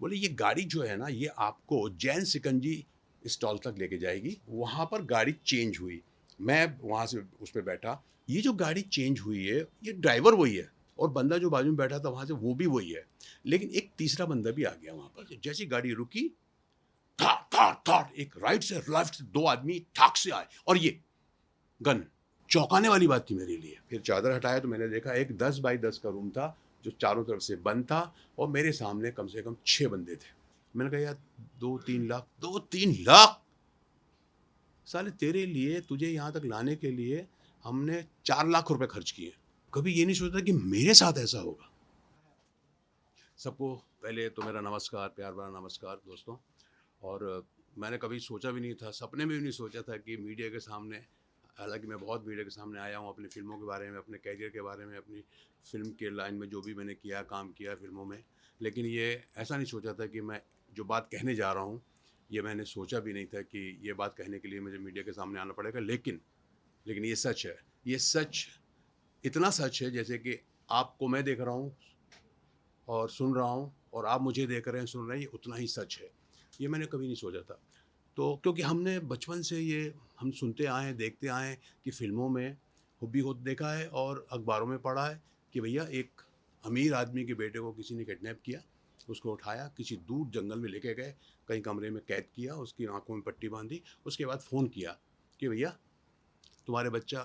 बोले ये गाड़ी जो है ना ये आपको जैन सिकंजी स्टॉल तक लेके जाएगी। वहाँ पर गाड़ी चेंज हुई, मैं वहाँ से उस पे बैठा। ये जो गाड़ी चेंज हुई है ये ड्राइवर वही है और बंदा जो बाजू में बैठा था वहाँ से वो भी वही है, लेकिन एक तीसरा बंदा भी आ गया वहाँ पर। जैसी गाड़ी रुकी, था था था एक राइट से लेफ्ट से दो आदमी ठाक से आए और ये गन। चौंकाने वाली बात थी मेरे लिए। फिर चादर हटाया तो मैंने देखा एक 10 बाई 10 का रूम था जो चारों तरफ से बंद था और मेरे सामने कम से कम 6 बंदे थे। मैंने कहा यार 2-3 लाख, 2-3 लाख साले तेरे लिए, तुझे यहाँ तक लाने के लिए हमने 4 लाख रुपए खर्च किए। कभी ये नहीं सोचा कि मेरे साथ ऐसा होगा। सबको पहले तो मेरा नमस्कार, प्यार भरा नमस्कार दोस्तों। और मैंने कभी सोचा भी नहीं था, सपने में भी नहीं सोचा था कि मीडिया के सामने, हालांकि मैं बहुत मीडिया के सामने आया हूँ अपनी फ़िल्मों के बारे में, अपने कैरियर के बारे में, अपनी फ़िल्म के लाइन में जो भी मैंने किया, काम किया फ़िल्मों में, लेकिन ये ऐसा नहीं सोचा था कि मैं जो बात कहने जा रहा हूँ, ये मैंने सोचा भी नहीं था कि ये बात कहने के लिए मुझे मीडिया के सामने आना पड़ेगा। लेकिन ये सच है। ये सच इतना सच है जैसे कि आपको मैं देख रहा हूँ और सुन रहा हूँ और आप मुझे देख रहे हैं, सुन रहे हैं, ये उतना ही सच है। ये मैंने कभी नहीं सोचा था। तो क्योंकि हमने बचपन से ये हम सुनते आए हैं, देखते आए हैं कि फ़िल्मों में हुब्बी खुद देखा है और अखबारों में पढ़ा है कि भैया एक अमीर आदमी के बेटे को किसी ने किडनैप किया, उसको उठाया, किसी दूर जंगल में लेके गए, कहीं कमरे में कैद किया, उसकी आँखों में पट्टी बाँधी, उसके बाद फ़ोन किया कि भैया तुम्हारे बच्चा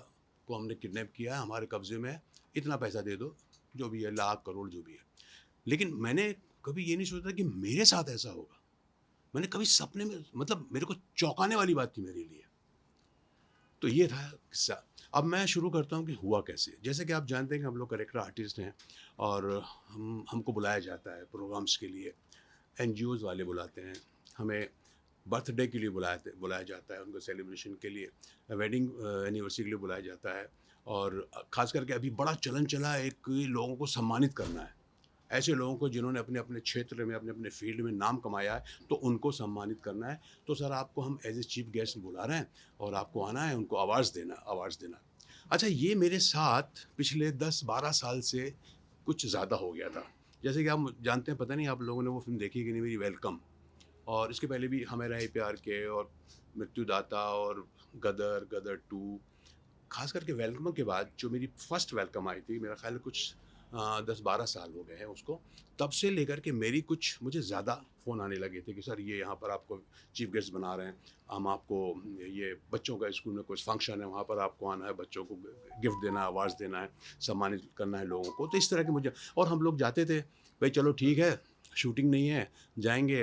को हमने किडनैप किया है, हमारे कब्ज़े में है, इतना पैसा दे दो, जो भी है लाख करोड़ जो भी है। लेकिन मैंने कभी ये नहीं सोचा कि मेरे साथ ऐसा होगा। मैंने कभी सपने में, मतलब मेरे को चौंकाने वाली बात थी मेरे लिए। तो ये था किस्सा। अब मैं शुरू करता हूँ कि हुआ कैसे। जैसे कि आप जानते हैं कि हम लोग कैरेक्टर आर्टिस्ट हैं और हमको बुलाया जाता है प्रोग्राम्स के लिए। एनजीओज़ वाले बुलाते हैं, हमें बर्थडे के लिए बुलाया जाता है, उनको सेलिब्रेशन के लिए, वेडिंग एनिवर्सरी के लिए बुलाया जाता है। और ख़ास करके अभी बड़ा चलन चला है कि लोगों को सम्मानित करना है। ऐसे लोगों को जिन्होंने अपने अपने क्षेत्र में, अपने अपने फील्ड में नाम कमाया है, तो उनको सम्मानित करना है। तो सर आपको हम एज ए चीफ गेस्ट बुला रहे हैं और आपको आना है, उनको अवार्ड्स देना। अच्छा, ये मेरे साथ पिछले 10-12 साल से कुछ ज़्यादा हो गया था। जैसे कि आप जानते हैं, पता नहीं आप लोगों ने वो फिल्म देखी कि नहीं, मेरी वेलकम। और इसके पहले भी हमें रहे प्यार के और मृत्युदाता और गदर, गदर टू। खास करके वेलकम के बाद जो मेरी फर्स्ट वेलकम आई थी, मेरा ख्याल है कुछ 10-12 साल हो गए हैं उसको। तब से लेकर के मेरी कुछ मुझे ज़्यादा फ़ोन आने लगे थे कि सर ये यहाँ पर आपको चीफ गेस्ट बना रहे हैं, हम आपको, ये बच्चों का स्कूल में कुछ फंक्शन है, वहाँ पर आपको आना है, बच्चों को गिफ्ट देना है, अवार्ड्स देना है, सम्मानित करना है लोगों को। तो इस तरह के मुझे, और हम लोग जाते थे, भाई चलो ठीक है, शूटिंग नहीं है, जाएंगे,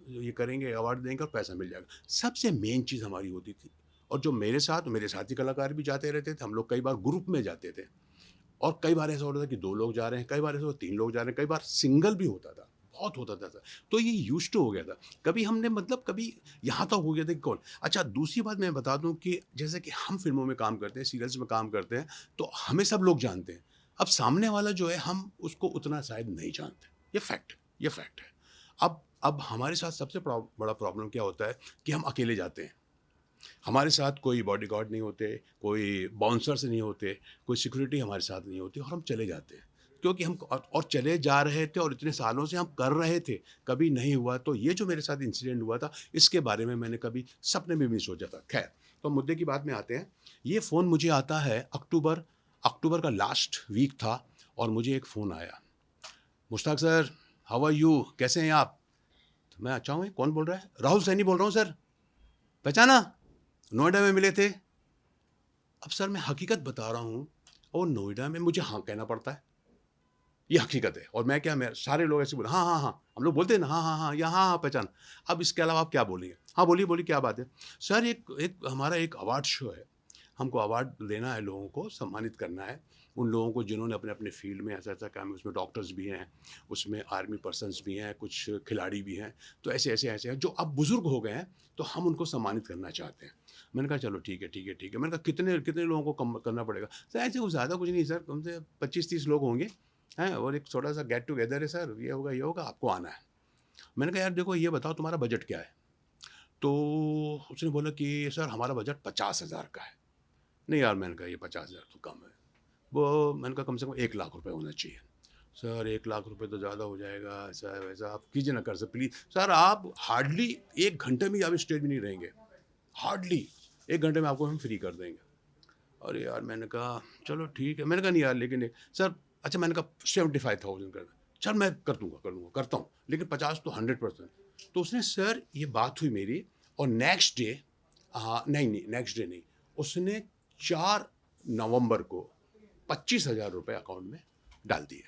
ये करेंगे, अवार्ड देंगे और पैसा मिल जाएगा। सबसे मेन चीज़ हमारी होती थी। और जो मेरे साथी कलाकार भी जाते रहते थे, हम लोग कई बार ग्रुप में जाते थे। और कई बार ऐसा होता था कि 2 लोग जा रहे हैं, कई बार ऐसा होता 3 लोग जा रहे हैं, कई बार सिंगल भी होता था, बहुत होता था ऐसा। तो ये यूज्ड टू हो गया था। कभी हमने, मतलब कभी यहाँ तक हो गया था कि कौन। अच्छा, दूसरी बात मैं बता दूँ कि जैसे कि हम फ़िल्मों में काम करते हैं, सीरियल्स में काम करते हैं, तो हमें सब लोग जानते हैं। अब सामने वाला जो है, हम उसको उतना शायद नहीं जानते। ये फैक्ट है। अब हमारे साथ सबसे बड़ा प्रॉब्लम क्या होता है कि हम अकेले जाते हैं। हमारे साथ कोई बॉडीगार्ड नहीं होते, कोई बाउंसर्स नहीं होते, कोई सिक्योरिटी हमारे साथ नहीं होती और हम चले जाते हैं। क्योंकि हम और चले जा रहे थे और इतने सालों से हम कर रहे थे, कभी नहीं हुआ। तो ये जो मेरे साथ इंसिडेंट हुआ था, इसके बारे में मैंने कभी सपने में भी नहीं सोचा था। खैर, तो मुद्दे की बात में आते हैं। ये फ़ोन मुझे आता है अक्टूबर अक्टूबर का लास्ट वीक था और मुझे एक फ़ोन आया, Mushtaq sir, how are you, कैसे हैं आप? तो मैं अच्छा हूँ, कौन बोल रहा है? राहुल सैनी बोल रहा हूँ सर, पहचाना? नोएडा में मिले थे। अब सर मैं हकीकत बता रहा हूँ, और नोएडा में मुझे हाँ कहना पड़ता है, ये हकीकत है। और मैं क्या, मैं सारे लोग ऐसे बोले हाँ हाँ हाँ, हम लोग बोलते हैं ना हाँ हाँ हाँ, या हाँ हाँ पहचान। अब इसके अलावा आप क्या बोलेंगे? हाँ बोलिए बोलिए, क्या बात है? सर एक एक हमारा एक अवार्ड शो है, हमको अवार्ड देना है, लोगों को सम्मानित करना है, उन लोगों को जिन्होंने अपने अपने फील्ड में ऐसा ऐसा काम है। उसमें डॉक्टर्स भी हैं, उसमें आर्मी पर्सन्स भी हैं, कुछ खिलाड़ी भी हैं। तो ऐसे हैं जो अब बुज़ुर्ग हो गए हैं, तो हम उनको सम्मानित करना चाहते हैं। मैंने कहा चलो ठीक है ठीक है ठीक है। मैंने कहा कितने कितने लोगों को कम करना पड़ेगा? सर ऐसे कुछ ज़्यादा कुछ नहीं सर, कम से 25-30 लोग होंगे हैं, और एक छोटा सा गेट टुगेदर है सर, ये होगा, आपको आना है। मैंने कहा यार देखो, ये बताओ तुम्हारा बजट क्या है? तो उसने बोला कि सर हमारा बजट 50,000 का है। नहीं यार, मैंने कहा ये 50,000 तो कम है। वो मैंने कहा कम से कम 1 लाख रुपए होना चाहिए। सर 1 लाख रुपए तो ज़्यादा हो जाएगा, ऐसा है वैसा, आप कीजिए ना कर सर प्लीज़। सर आप हार्डली 1 घंटे में आप स्टेज में नहीं रहेंगे, हार्डली 1 घंटे में आपको हम फ्री कर देंगे। अरे यार मैंने कहा चलो ठीक है, मैंने कहा नहीं यार लेकिन सर, अच्छा मैंने कहा 75,000 कर दें। चल मैं कर दूँगा, करता हूँ, लेकिन 50 तो 100%। तो उसने सर ये बात हुई मेरी, और नेक्स्ट डे, हाँ, नहीं, नेक्स्ट डे नहीं, उसने 4 नवंबर को 25,000 रुपए अकाउंट में डाल दिए।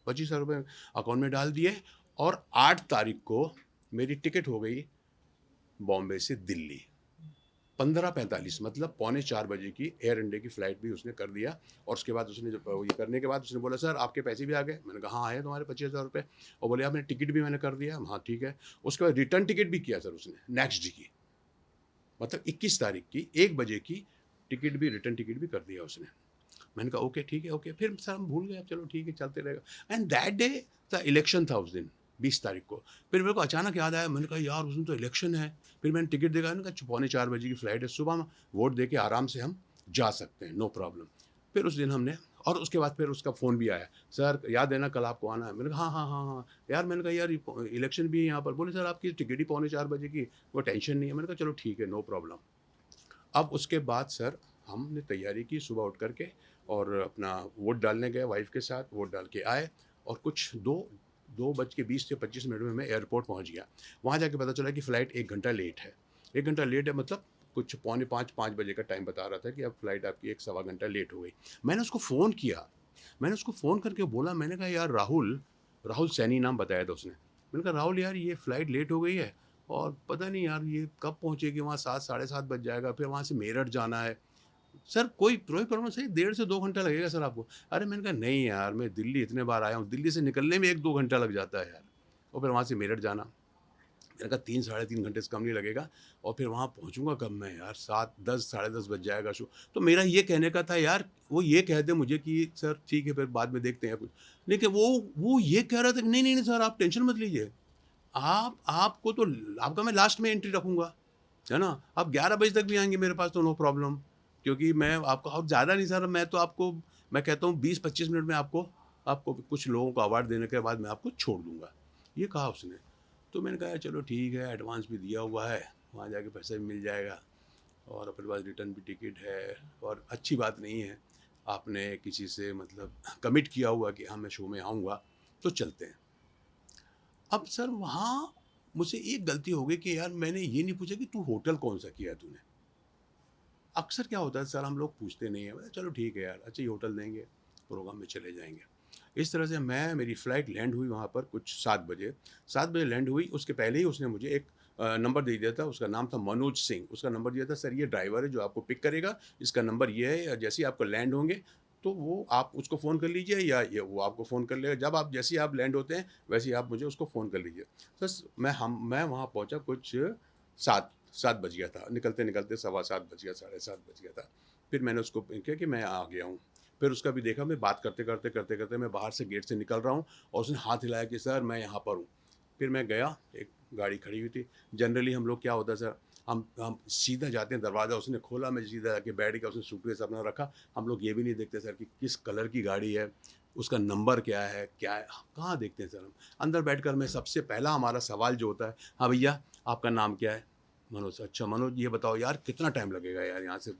25,000 रुपए अकाउंट में डाल दिए, और 8 तारीख को मेरी टिकट हो गई बॉम्बे से दिल्ली। 15:45 मतलब पौने 4 बजे की एयर इंडिया की फ़्लाइट भी उसने कर दिया। और उसके बाद उसने जब ये करने के बाद उसने बोला सर आपके पैसे भी आ गए? मैंने कहा हाँ आए तुम्हारे 25,000 रुपए। और बोले आपने टिकट भी मैंने कर दिया। हाँ ठीक है। उसके बाद रिटर्न टिकट भी किया सर उसने नेक्स्ट डे की, मतलब 21 तारीख की 1 बजे की टिकट भी, रिटर्न टिकट भी कर दिया उसने। मैंने कहा ओके ठीक है, ओके। फिर सर हम भूल गए, अब चलो ठीक है चलते रहेगा। And that day the election था उस दिन 20 तारीख को। फिर मेरे को अचानक याद आया, मैंने कहा यार उस दिन तो इलेक्शन है। फिर मैंने टिकट देखा, मैंने कहा पौने 4 बजे की फ़्लाइट है, सुबह में वोट दे के आराम से हम जा सकते हैं, नो प्रॉब्लम। फिर उस दिन हमने, और उसके बाद फिर उसका फ़ोन भी आया, सर याद है ना कल आपको आना है? मैंने कहा हाँ हाँ हाँ हाँ यार। मैंने कहा यार इलेक्शन भी है यहाँ पर। बोले सर आपकी टिकट ही पौने 4 बजे की, वो टेंशन नहीं है। मैंने कहा चलो ठीक है, नो प्रॉब्लम। अब उसके बाद सर हमने तैयारी की सुबह उठ करके, और अपना वोट डालने गए वाइफ के साथ, वोट डाल के आए, और कुछ 2:20 से 25 मिनट में मैं एयरपोर्ट पहुंच गया। वहां जाके पता चला कि फ़्लाइट 1 घंटा लेट है। 1 घंटा लेट है मतलब कुछ पौने 5 बजे का टाइम बता रहा था कि अब फ़्लाइट आपकी 1 सवा घंटा लेट हो गई। मैंने उसको फ़ोन किया, मैंने उसको फ़ोन करके बोला, मैंने कहा यार राहुल, राहुल सैनी नाम बताया था उसने। मैंने कहा राहुल यार ये फ़्लाइट लेट हो गई है, और पता नहीं यार ये कब पहुँचेगी वहाँ, 7 साढ़े 7 बज जाएगा, फिर वहाँ से मेरठ जाना है। सर कोई प्रॉब्लम सही, 1.5 से 2 घंटा लगेगा सर आपको। अरे मैंने कहा नहीं यार, मैं दिल्ली इतने बार आया हूँ, दिल्ली से निकलने में 1-2 घंटा लग जाता है यार, और फिर वहाँ से मेरठ जाना। मैंने कहा 3 साढ़े 3 घंटे से कम नहीं लगेगा, और फिर वहाँ पहुँचूँगा कब मैं यार, 7 10 साढ़े 10 बज जाएगा शो। तो मेरा ये कहने का था यार, वो ये कह दे मुझे कि सर ठीक है फिर बाद में देखते हैं कुछ। लेकिन वो ये कह रहा था कि नहीं, नहीं, नहीं सर आप टेंशन मत लीजिए। आपको तो आपका मैं लास्ट में एंट्री रखूँगा, है ना? आप 11 बजे तक भी आएँगे मेरे पास तो नो प्रॉब्लम, क्योंकि मैं आपको, और ज़्यादा नहीं सर, मैं तो आपको, मैं कहता हूँ 20-25 मिनट में आपको आपको कुछ लोगों को अवार्ड देने के बाद मैं आपको छोड़ दूँगा। ये कहा उसने। तो मैंने कहा चलो ठीक है, एडवांस भी दिया हुआ है, वहाँ जाके पैसा भी मिल जाएगा, और अपने पास रिटर्न भी टिकट है, और अच्छी बात नहीं है, आपने किसी से मतलब कमिट किया हुआ कि हाँ, मैं शो में आऊँगा, तो चलते हैं। अब सर वहाँ मुझसे एक गलती हो गई कि यार मैंने ये नहीं पूछा कि तू होटल कौन-सा किया है तूने? अक्सर क्या होता है सर, हम लोग पूछते नहीं हैं, बोले चलो ठीक है यार, अच्छा ये होटल देंगे, प्रोग्राम में चले जाएँगे। इस तरह से मेरी फ़्लाइट लैंड हुई वहाँ पर कुछ 7 बजे। 7 बजे लैंड हुई, उसके पहले ही उसने मुझे एक नंबर दे दिया था, उसका नाम था मनोज सिंह। उसका नंबर दिया था, सर ये ड्राइवर है जो आपको पिक करेगा, इसका नंबर ये है, जैसे ही आपको लैंड होंगे, तो वो आप उसको फ़ोन कर लीजिए, या ये वो आपको फ़ोन कर लेगा। जब आप, जैसे ही आप लैंड होते हैं, वैसे ही आप मुझे उसको फ़ोन कर लीजिए। बस मैं वहाँ पहुँचा कुछ 7 बज गया था। निकलते-निकलते सवा 7 बज गया, साढ़े 7 बज गया था। फिर मैंने उसको किया कि मैं आ गया हूँ। फिर उसका भी देखा, मैं बात करते-करते मैं बाहर से गेट से निकल रहा हूँ, और उसने हाथ हिलाया कि सर मैं यहाँ पर हूँ। फिर मैं गया, एक गाड़ी खड़ी हुई थी। जनरली हम लोग क्या होता है सर, हम सीधा जाते हैं, दरवाज़ा उसने खोला, मैं सीधा जाके बैठ गया, उसने सूटकेस अपना रखा। हम लोग ये भी नहीं देखते सर कि किस कलर की गाड़ी है, उसका नंबर क्या है, कहाँ देखते हैं सर हम। अंदर बैठकर मैं, सबसे पहला हमारा सवाल जो होता है, हाँ भैया आपका नाम क्या है? मनोज। अच्छा मनोज, ये बताओ यार कितना टाइम लगेगा यार यहाँ से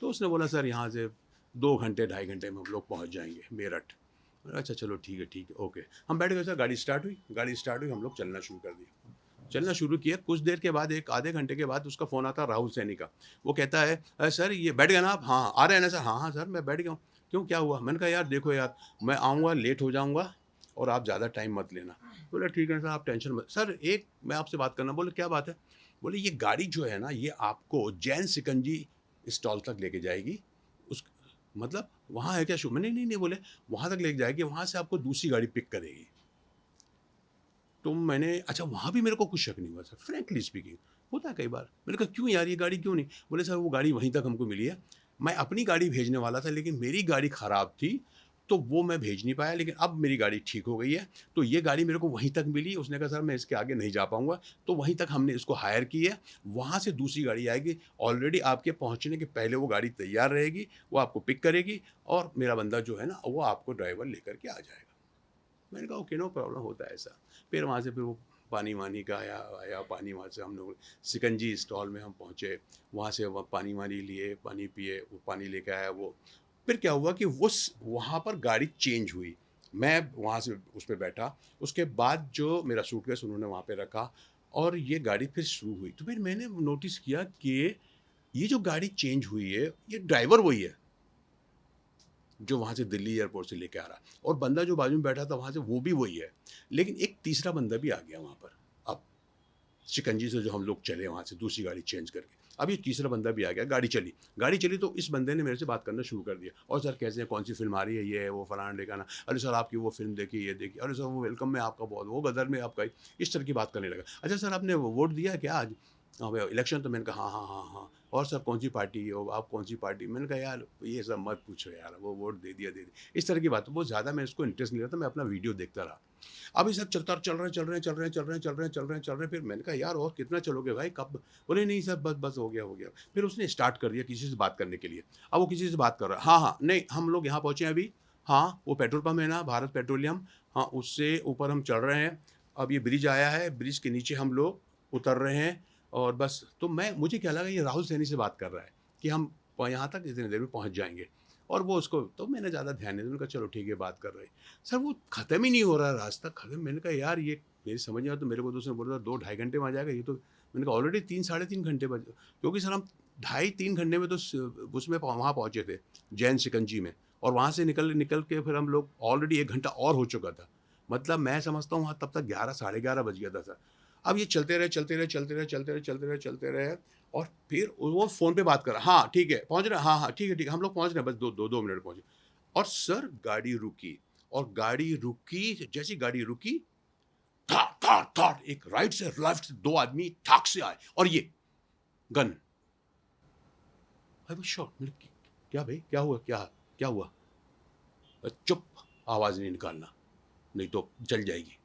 तो उसने बोला सर यहाँ से 2 घंटे 2.5 घंटे में हम लोग पहुँच जाएंगे मेरठ। मैंने कहा, अच्छा चलो ठीक है, ओके। हम बैठ गए सर, गाड़ी स्टार्ट हुई, हम लोग चलना शुरू कर दिया। चलना शुरू किया, कुछ देर के बाद, एक आधे घंटे के बाद उसका फ़ोन आता है राहुल सैनी का। वो कहता है सर ये बैठ गए ना आप? हाँ, आ रहे हैं ना सर? हाँ, हाँ सर मैं बैठ गया हूँ। क्यों, क्या हुआ? मैंने कहा यार देखो यार, मैं आऊँगा, लेट हो जाऊँगा, और आप ज़्यादा टाइम मत लेना। बोले ठीक है सर, आप टेंशन मत। सर एक मैं आपसे बात करना। बोले क्या बात है? बोले ये गाड़ी जो है ना, ये आपको जैन सिकंजी स्टॉल तक लेके जाएगी। उस मतलब वहाँ है क्या शो? मैंने नहीं बोले वहाँ तक लेके जाएगी, वहाँ से आपको दूसरी गाड़ी पिक करेगी। तो मैंने, अच्छा वहाँ भी मेरे को कुछ शक नहीं हुआ सर, फ्रैंकली स्पीकिंग। होता है कई बार। मैंने कहा क्यों यार ये गाड़ी क्यों नहीं? बोले सर वो गाड़ी वहीं तक हमको मिली है। मैं अपनी गाड़ी भेजने वाला था, लेकिन मेरी गाड़ी ख़राब थी, तो वो मैं भेज नहीं पाया, लेकिन अब मेरी गाड़ी ठीक हो गई है, तो ये गाड़ी मेरे को वहीं तक मिली। उसने कहा सर मैं इसके आगे नहीं जा पाऊँगा, तो वहीं तक हमने इसको हायर की है, वहाँ से दूसरी गाड़ी आएगी, ऑलरेडी आपके पहुँचने के पहले वो गाड़ी तैयार रहेगी, वो आपको पिक करेगी, और मेरा बंदा जो है ना, वो आपको ड्राइवर लेकर के आ जाएगा। मैंने कहा ओके नो प्रॉब्लम, होता है ऐसा। फिर वहाँ से फिर वो पानी वानी का आया पानी, वहाँ से हम लोग सिकंजी स्टॉल में हम पहुँचे, वहाँ से वो पानी वानी लिए, पानी पिए, वो पानी लेके आया वो। फिर क्या हुआ कि वहाँ पर गाड़ी चेंज हुई, मैं वहाँ से उस पे बैठा, उसके बाद जो मेरा सूटकेस उन्होंने वहाँ पे रखा और ये गाड़ी फिर शुरू हुई। तो फिर मैंने नोटिस किया कि ये जो गाड़ी चेंज हुई है, ये ड्राइवर वही है जो वहाँ से दिल्ली एयरपोर्ट से लेके आ रहा, और बंदा जो बाजू में बैठा था वहाँ से वो भी वही है, लेकिन एक तीसरा बंदा भी आ गया वहाँ पर। अब शिकंजी से जो हम लोग चले वहाँ से दूसरी गाड़ी चेंज करके, अब ये तीसरा बंदा भी आ गया, गाड़ी चली तो इस बंदे ने मेरे से बात करना शुरू कर दिया, और सर कैसे हैं, कौन सी फिल्म आ रही है, ये है वो फलाना ढिकाना, अरे सर आपकी वो फिल्म देखी, ये देखी, अरे सर वो वेलकम में आपका बहुत, वो गदर में आपका, इस तरह की बात करने लगा। अच्छा सर आपने वोट दिया क्या आज, हाँ भाई इलेक्शन, तो मैंने कहा हाँ हाँ हाँ हाँ, और सर कौन सी पार्टी हो आप, कौन सी पार्टी, मैंने कहा यार ये सब मत पूछो यार, वो वोट दे दिया, इस तरह की बात। बहुत ज़्यादा मैं इसको इंटरेस्ट नहीं लेता, मैं अपना वीडियो देखता रहा। अभी सब चल रहे हैं, फिर मैंने कहा यार और कितना चलोगे भाई, कब, बोले नहीं सर बस बस हो गया। फिर उसने स्टार्ट कर दिया किसी से बात करने के लिए, अब वो किसी से बात कर रहा है, हाँ हाँ नहीं हम लोग यहाँ पहुँचे हैं अभी, हाँ वो पेट्रोल पम्प है ना भारत पेट्रोलियम, हाँ उससे ऊपर हम चल रहे हैं, अब ये ब्रिज आया है, ब्रिज के नीचे हम लोग उतर रहे हैं, और बस। तो मुझे क्या लगा ये राहुल सैनी से बात कर रहा है कि हम यहाँ तक इतनी देर में पहुँच जाएंगे, और वो उसको, तो मैंने ज़्यादा ध्यान नहीं दिया, मैंने कहा चलो ठीक है बात कर रहे हैं। सर वो ख़त्म ही नहीं हो रहा रास्ता, ख़त्म। मैंने कहा यार ये मेरी समझ में आया, तो मेरे को तो उसने बोला 2 ढाई घंटे में आ जाएगा, ये तो मैंने कहा ऑलरेडी 3 साढ़े 3 घंटे बजे, क्योंकि सर हम 2.5 3 घंटे में तो उसमें वहाँ पहुँचे थे जैन शिकंजी में, और वहाँ से निकल निकल के फिर हम लोग ऑलरेडी 1 घंटा और हो चुका था, मतलब मैं समझता हूँ वहाँ तब तक 11 साढ़े 11 बज गया था सर। अब ये चलते रहे, और फिर वो फ़ोन पे बात कर रहा, हाँ ठीक है पहुँच रहे हैं, हाँ हाँ ठीक है हम लोग पहुँच रहे हैं, बस 2 मिनट पहुँचे। और सर गाड़ी रुकी, और गाड़ी रुकी, जैसी गाड़ी रुकी, ठाट एक राइट से लेफ्ट से 2 आदमी ठाक से आए, और ये गन। आई वाज शॉक्ड, क्या भाई क्या हुआ, क्या हुआ, चुप, आवाज़ नहीं निकालना नहीं तो जल जाएगी।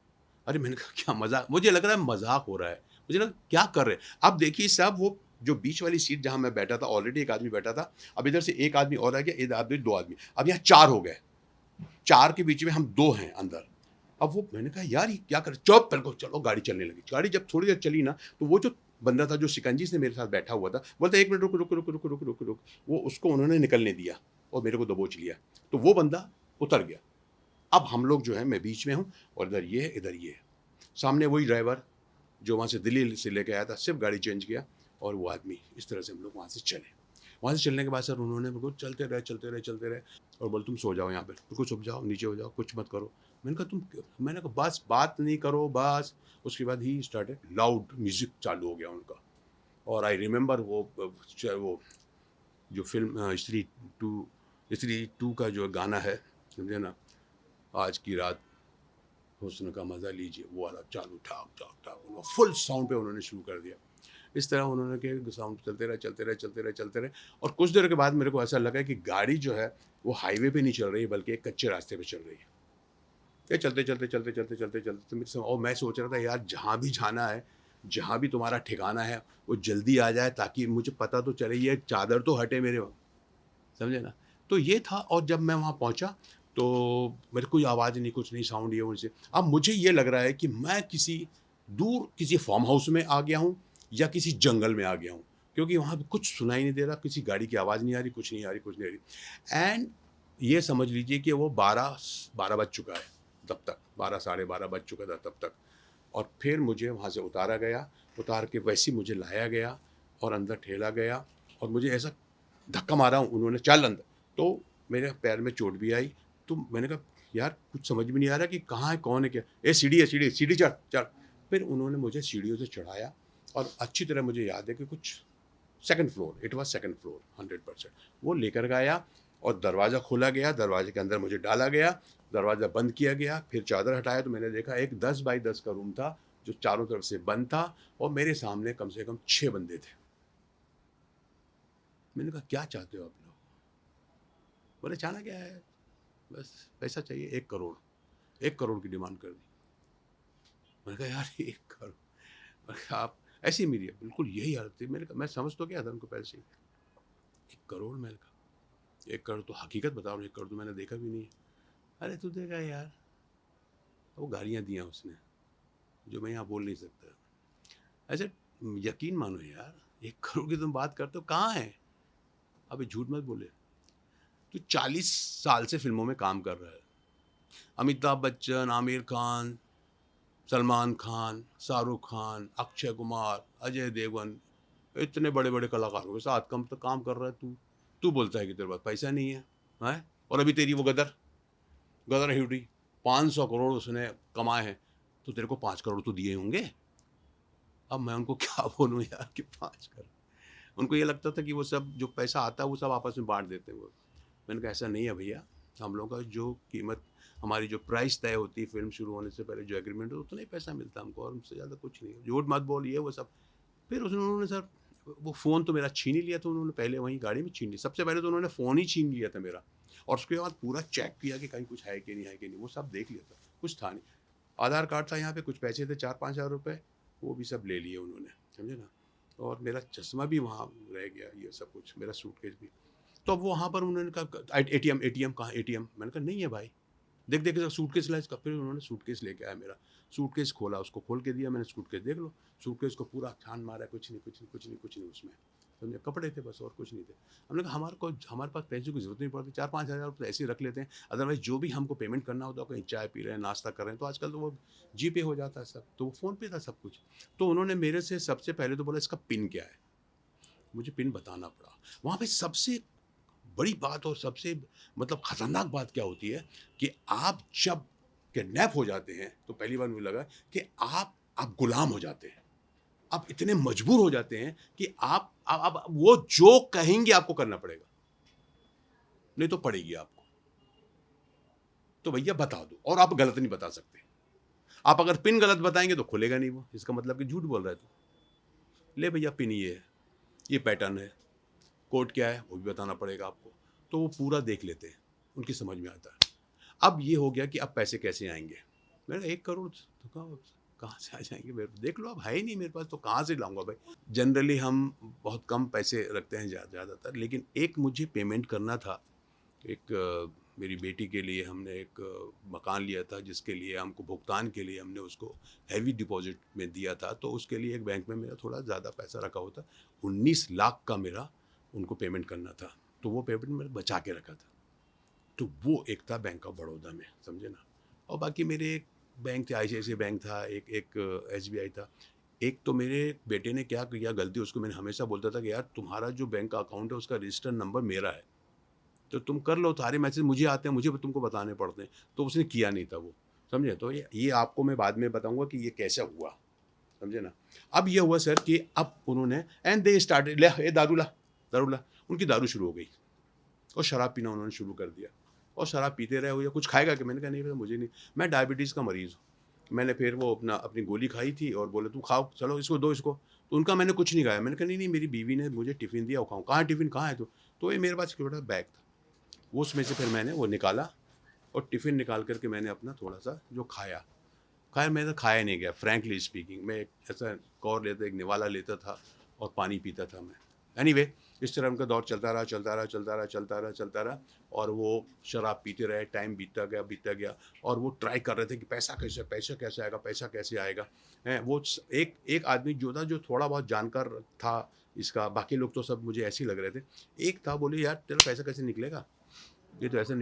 अरे मैंने कहा क्या मजाक, मुझे लग रहा है मजाक हो रहा है, मुझे लगा क्या कर रहे हैं। अब देखिए साहब, वो जो बीच वाली सीट जहां मैं बैठा था, ऑलरेडी एक आदमी बैठा था, अब इधर से एक आदमी और आ गया, इधर आदमी 2 आदमी, अब यहाँ 4 हो गए, 4 के बीच में हम 2 हैं अंदर। अब वो मैंने कहा यार ये क्या कर, चुप, मेरे को चलो, गाड़ी चलने लगी। गाड़ी जब थोड़ी देर चली ना, तो वो जो बंदा था जो शिकंजी से मेरे साथ बैठा हुआ था, बोलता 1 मिनट रुक रुक रुक रुक रुक रुक रुक, वो उसको उन्होंने निकलने दिया और मेरे को दबोच लिया, तो वो बंदा उतर गया। अब हम लोग जो है, मैं बीच में हूँ, और इधर ये है, इधर ये है, सामने वही ड्राइवर जो वहाँ से दिल्ली से लेके आया था, सिर्फ गाड़ी चेंज किया, और वो आदमी। इस तरह से हम लोग वहाँ से चले। वहाँ से चलने के बाद सर उन्होंने मेरे को चलते रहे, और बोले तुम सो जाओ यहाँ पर, बिल्कुल सो जाओ, नीचे हो जाओ, कुछ मत करो। मैंने कहा मैंने कहा बस बात नहीं करो बस। उसके बाद ही स्टार्टेड, लाउड म्यूज़िक चालू हो गया उनका, और आई रिमेंबर वो जो फिल्म स्त्री 2 का जो गाना है, समझे ना, आज की रात हुस्न का मज़ा लीजिए, वो वाला चालू, ठाक ठाक ठाक, फुल साउंड पे उन्होंने शुरू कर दिया। इस तरह उन्होंने के साउंड चलते रहे, और कुछ देर के बाद मेरे को ऐसा लगा कि गाड़ी जो है वो हाईवे पे नहीं चल रही है, बल्कि एक कच्चे रास्ते पे चल रही है। ये चलते तो और मैं सोच रहा था यार जहाँ भी जाना है, जहाँ भी तुम्हारा ठिकाना है, वो जल्दी आ जाए, ताकि मुझे पता तो चले, ये चादर तो हटे मेरे, समझे ना। तो ये था, और जब मैं वहाँ पहुँचा तो मेरे कोई आवाज़ नहीं, कुछ नहीं, साउंड ये उनसे। अब मुझे ये लग रहा है कि मैं किसी फार्म हाउस में आ गया हूँ, या किसी जंगल में आ गया हूँ, क्योंकि वहाँ पे कुछ सुनाई नहीं दे रहा, किसी गाड़ी की आवाज़ नहीं आ रही, कुछ नहीं आ रही। एंड ये समझ लीजिए कि वो 12 बज चुका है तब तक, 12 साढ़े 12 बज चुका था तब तक। और फिर मुझे वहाँ से उतारा गया, उतार के वैसे ही मुझे लाया गया और अंदर ठेला गया, और मुझे ऐसा धक्का मारा उन्होंने, चल अंदर, तो मेरे पैर में चोट भी आई। तो मैंने कहा यार कुछ समझ में नहीं आ रहा कि कहाँ है, कौन है, क्या, सीढ़ी है, सीढ़ी चढ़। फिर उन्होंने मुझे सीढ़ियों से चढ़ाया, और अच्छी तरह मुझे याद है कि कुछ second floor, it was second floor 100%, वो लेकर गया, और दरवाज़ा खोला गया, दरवाजे के अंदर मुझे डाला गया, दरवाज़ा बंद किया गया। फिर चादर हटाया तो मैंने देखा एक 10 बाई 10 का रूम था, जो चारों तरफ से बंद था, और मेरे सामने कम से कम 6 बंदे थे। मैंने कहा क्या चाहते हो आप लोग? बोले चाहना क्या है, बस पैसा चाहिए, 1 करोड़, 1 करोड़ की डिमांड कर दी। मैंने कहा यार 1 करोड़, मैंने कहा आप, ऐसी मेरी है बिल्कुल यही हालत थी। मैंने कहा मैं समझ तो क्या था उनको पैसे, 1 करोड़, मैंने कहा 1 करोड़ तो हकीकत बता रहा हूँ, 1 करोड़ तो मैंने देखा भी नहीं है। अरे तू देखा यार, वो गालियाँ दी हैं उसने जो मैं यहाँ बोल नहीं सकता। ऐसे यकीन मानो यार, 1 करोड़ की तुम बात करते हो, कहाँ है? अबे झूठ मत बोले। तू 40 साल से फ़िल्मों में काम कर रहा है। अमिताभ बच्चन, आमिर खान, सलमान खान, शाहरुख खान, अक्षय कुमार, अजय देवगन, इतने बड़े-बड़े कलाकारों के साथ कम तो काम कर रहा है तू। तू बोलता है कि तेरे पास पैसा नहीं है, हैं? और अभी तेरी वो गदर हिउडी 500 करोड़ उसने कमाए हैं, तो तेरे को 5 करोड़ तो दिए होंगे। अब मैं उनको क्या बोलूँ यार कि 5 करोड़। उनको ये लगता था कि वो सब जो पैसा आता है वो सब आपस में बाँट देते हैं वो। मैंने कहा ऐसा नहीं है भैया, हम लोगों का जो कीमत, हमारी जो प्राइस तय होती है फ़िल्म शुरू होने से पहले जो एग्रीमेंट है उतना ही पैसा मिलता है हमको और उससे ज़्यादा कुछ नहीं है। झूठ मत बोल, ये वो सब। फिर उन्होंने सर वो फ़ोन तो मेरा छीन ही लिया था उन्होंने, पहले वहीं गाड़ी में छीन लिया। सबसे पहले तो उन्होंने फ़ोन ही छीन लिया था मेरा और उसके बाद पूरा चेक किया कि कहीं कुछ है कि नहीं है कि नहीं, वो सब देख लिया था, कुछ था नहीं। आधार कार्ड था यहाँ पे, कुछ पैसे थे 4-5 हज़ार रुपए, वो भी सब ले लिए उन्होंने, समझे ना? और मेरा चश्मा भी वहाँ रह गया, ये सब कुछ, मेरा सूटकेस भी। तो अब वहाँ पर उन्होंने कहा एटीएम कहाँ एटीएम? मैंने कहा नहीं है भाई। देख सूटकेस लाया इसका, फिर उन्होंने सूटकेस लेके आया मेरा। सूटकेस खोला, उसको खोल के दिया मैंने, सूटकेस देख लो। सूटकेस को पूरा छान मारा, कुछ नहीं उसमें, समझे? कपड़े थे बस और कुछ नहीं थे। हमने कहा हमारे पास पैसे की ज़रूरत नहीं पड़ती, 4-5 हज़ार रुपये ऐसे ही रख लेते हैं, अदरवाइज़ जो भी हमको पेमेंट करना होता है, कहीं चाय पी रहे हैं, नाश्ता कर रहे हैं, तो आजकल तो वो जीपे हो जाता है सब, तो वो फ़ोन पे था सब कुछ। तो उन्होंने मेरे से सबसे पहले तो बोला इसका पिन क्या है? मुझे पिन बताना पड़ा। वहाँ पे सबसे बड़ी बात और सबसे मतलब खतरनाक बात क्या होती है कि आप जब किडनैप हो जाते हैं तो पहली बार मुझे लगा कि आप गुलाम हो जाते हैं। आप इतने मजबूर हो जाते हैं कि आप वो जो कहेंगे आपको करना पड़ेगा, नहीं तो पड़ेगी आपको। तो भैया बता दो, और आप गलत नहीं बता सकते। आप अगर पिन गलत बताएंगे तो खुलेगा नहीं वो, इसका मतलब कि झूठ बोल रहा है तू। ले भैया पिन ये है, ये पैटर्न है, कोड क्या है वो भी बताना पड़ेगा आपको। तो वो पूरा देख लेते हैं, उनकी समझ में आता है। अब ये हो गया कि अब पैसे कैसे आएंगे? मैंने कहा 1 करोड़ तो कहाँ से आ जाएंगे मेरे पास? देख लो, अब है ही नहीं मेरे पास, तो कहाँ से लाऊंगा भाई? जनरली हम बहुत कम पैसे रखते हैं ज़्यादातर, लेकिन एक मुझे पेमेंट करना था। एक मेरी बेटी के लिए हमने एक मकान लिया था, जिसके लिए हमको भुगतान के लिए हमने उसको हैवी डिपॉजिट में दिया था, तो उसके लिए एक बैंक में मेरा थोड़ा ज़्यादा पैसा रखा हुआ था। 19 लाख का मेरा उनको पेमेंट करना था, तो वो पेमेंट मैंने बचा के रखा था। तो वो एक था बैंक ऑफ बड़ौदा में, समझे ना? और बाकी मेरे एक बैंक थे, आईसीआईसीआई बैंक था, एक एसबीआई था। एक तो मेरे बेटे ने क्या किया गलती, उसको मैंने हमेशा बोलता था कि यार तुम्हारा जो बैंक का अकाउंट है उसका रजिस्टर नंबर मेरा है, तो तुम कर लो, सारे मैसेज मुझे आते हैं, मुझे तुमको बताने पड़ते हैं। तो उसने किया नहीं था वो, समझे? तो ये आपको मैं बाद में बताऊंगा कि ये कैसे हुआ, समझे ना? अब ये हुआ सर कि अब उन्होंने एंड दे स्टार्टेड, ले ये दारू ला, उनकी दारू शुरू हो गई और शराब पीना उन्होंने शुरू कर दिया। और शराब पीते रहे हो या कुछ खाएगा कि? मैंने कहा नहीं भैया मुझे नहीं, मैं डायबिटीज़ का मरीज़ हूँ। मैंने फिर वो अपनी गोली खाई थी और बोले तू खाओ, चलो इसको दो इसको। तो उनका मैंने कुछ नहीं खाया। मैंने कहा नहीं मेरी बीवी ने मुझे टिफ़िन दिया, वो खाऊँ। कहाँ टिफ़िन, कहाँ है? तो ये मेरे पास एक छोटा बैग था, वो उसमें से फिर मैंने वो निकाला और टिफ़िन निकाल करके मैंने अपना थोड़ा सा जो खाया। खैर मैं तो खाया नहीं गया, फ्रैंकली स्पीकिंग। मैं एक ऐसा कौर लेता, एक निवाला लेता था और पानी पीता था मैं। एनीवे, इस तरह उनका दौर चलता रहा और वो शराब पीते रहे, टाइम बीतता गया और वो ट्राई कर रहे थे कि पैसा कैसे आएगा? हैं, वो एक आदमी जो था, जो थोड़ा बहुत जानकार था इसका, बाकी लोग तो सब मुझे ऐसे ही लग रहे थे। एक था, बोले यार तेरा पैसा कैसे निकलेगा? ये तो ऐसा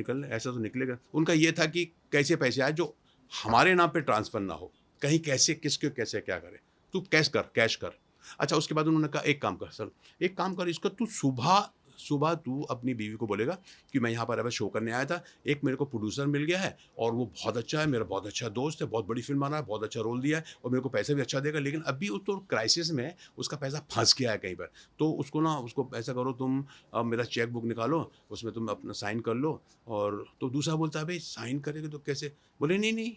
तो निकलेगा। उनका ये था कि कैसे पैसे आए जो हमारे नाम पे ट्रांसफ़र ना हो, कहीं कैसे किसके कैसे क्या करे, तू कैश कर। अच्छा, उसके बाद उन्होंने कहा एक काम कर सर, एक काम कर, इसको तू सुबह सुबह तू अपनी बीवी को बोलेगा कि मैं यहाँ पर अब शो करने आया था, एक मेरे को प्रोड्यूसर मिल गया है और वो बहुत अच्छा है, मेरा बहुत अच्छा दोस्त है, बहुत बड़ी फ़िल्म बना है, बहुत अच्छा रोल दिया है और मेरे को पैसा भी अच्छा देगा, लेकिन अभी वो तो क्राइसिस में है, उसका पैसा फँस गया है कहीं पर। तो उसको ऐसा करो तुम, मेरा चेक बुक निकालो, उसमें तुम अपना साइन कर लो। और तो दूसरा बोलता है, "भई साइन करेंगे तो कैसे?" बोले, "नहीं,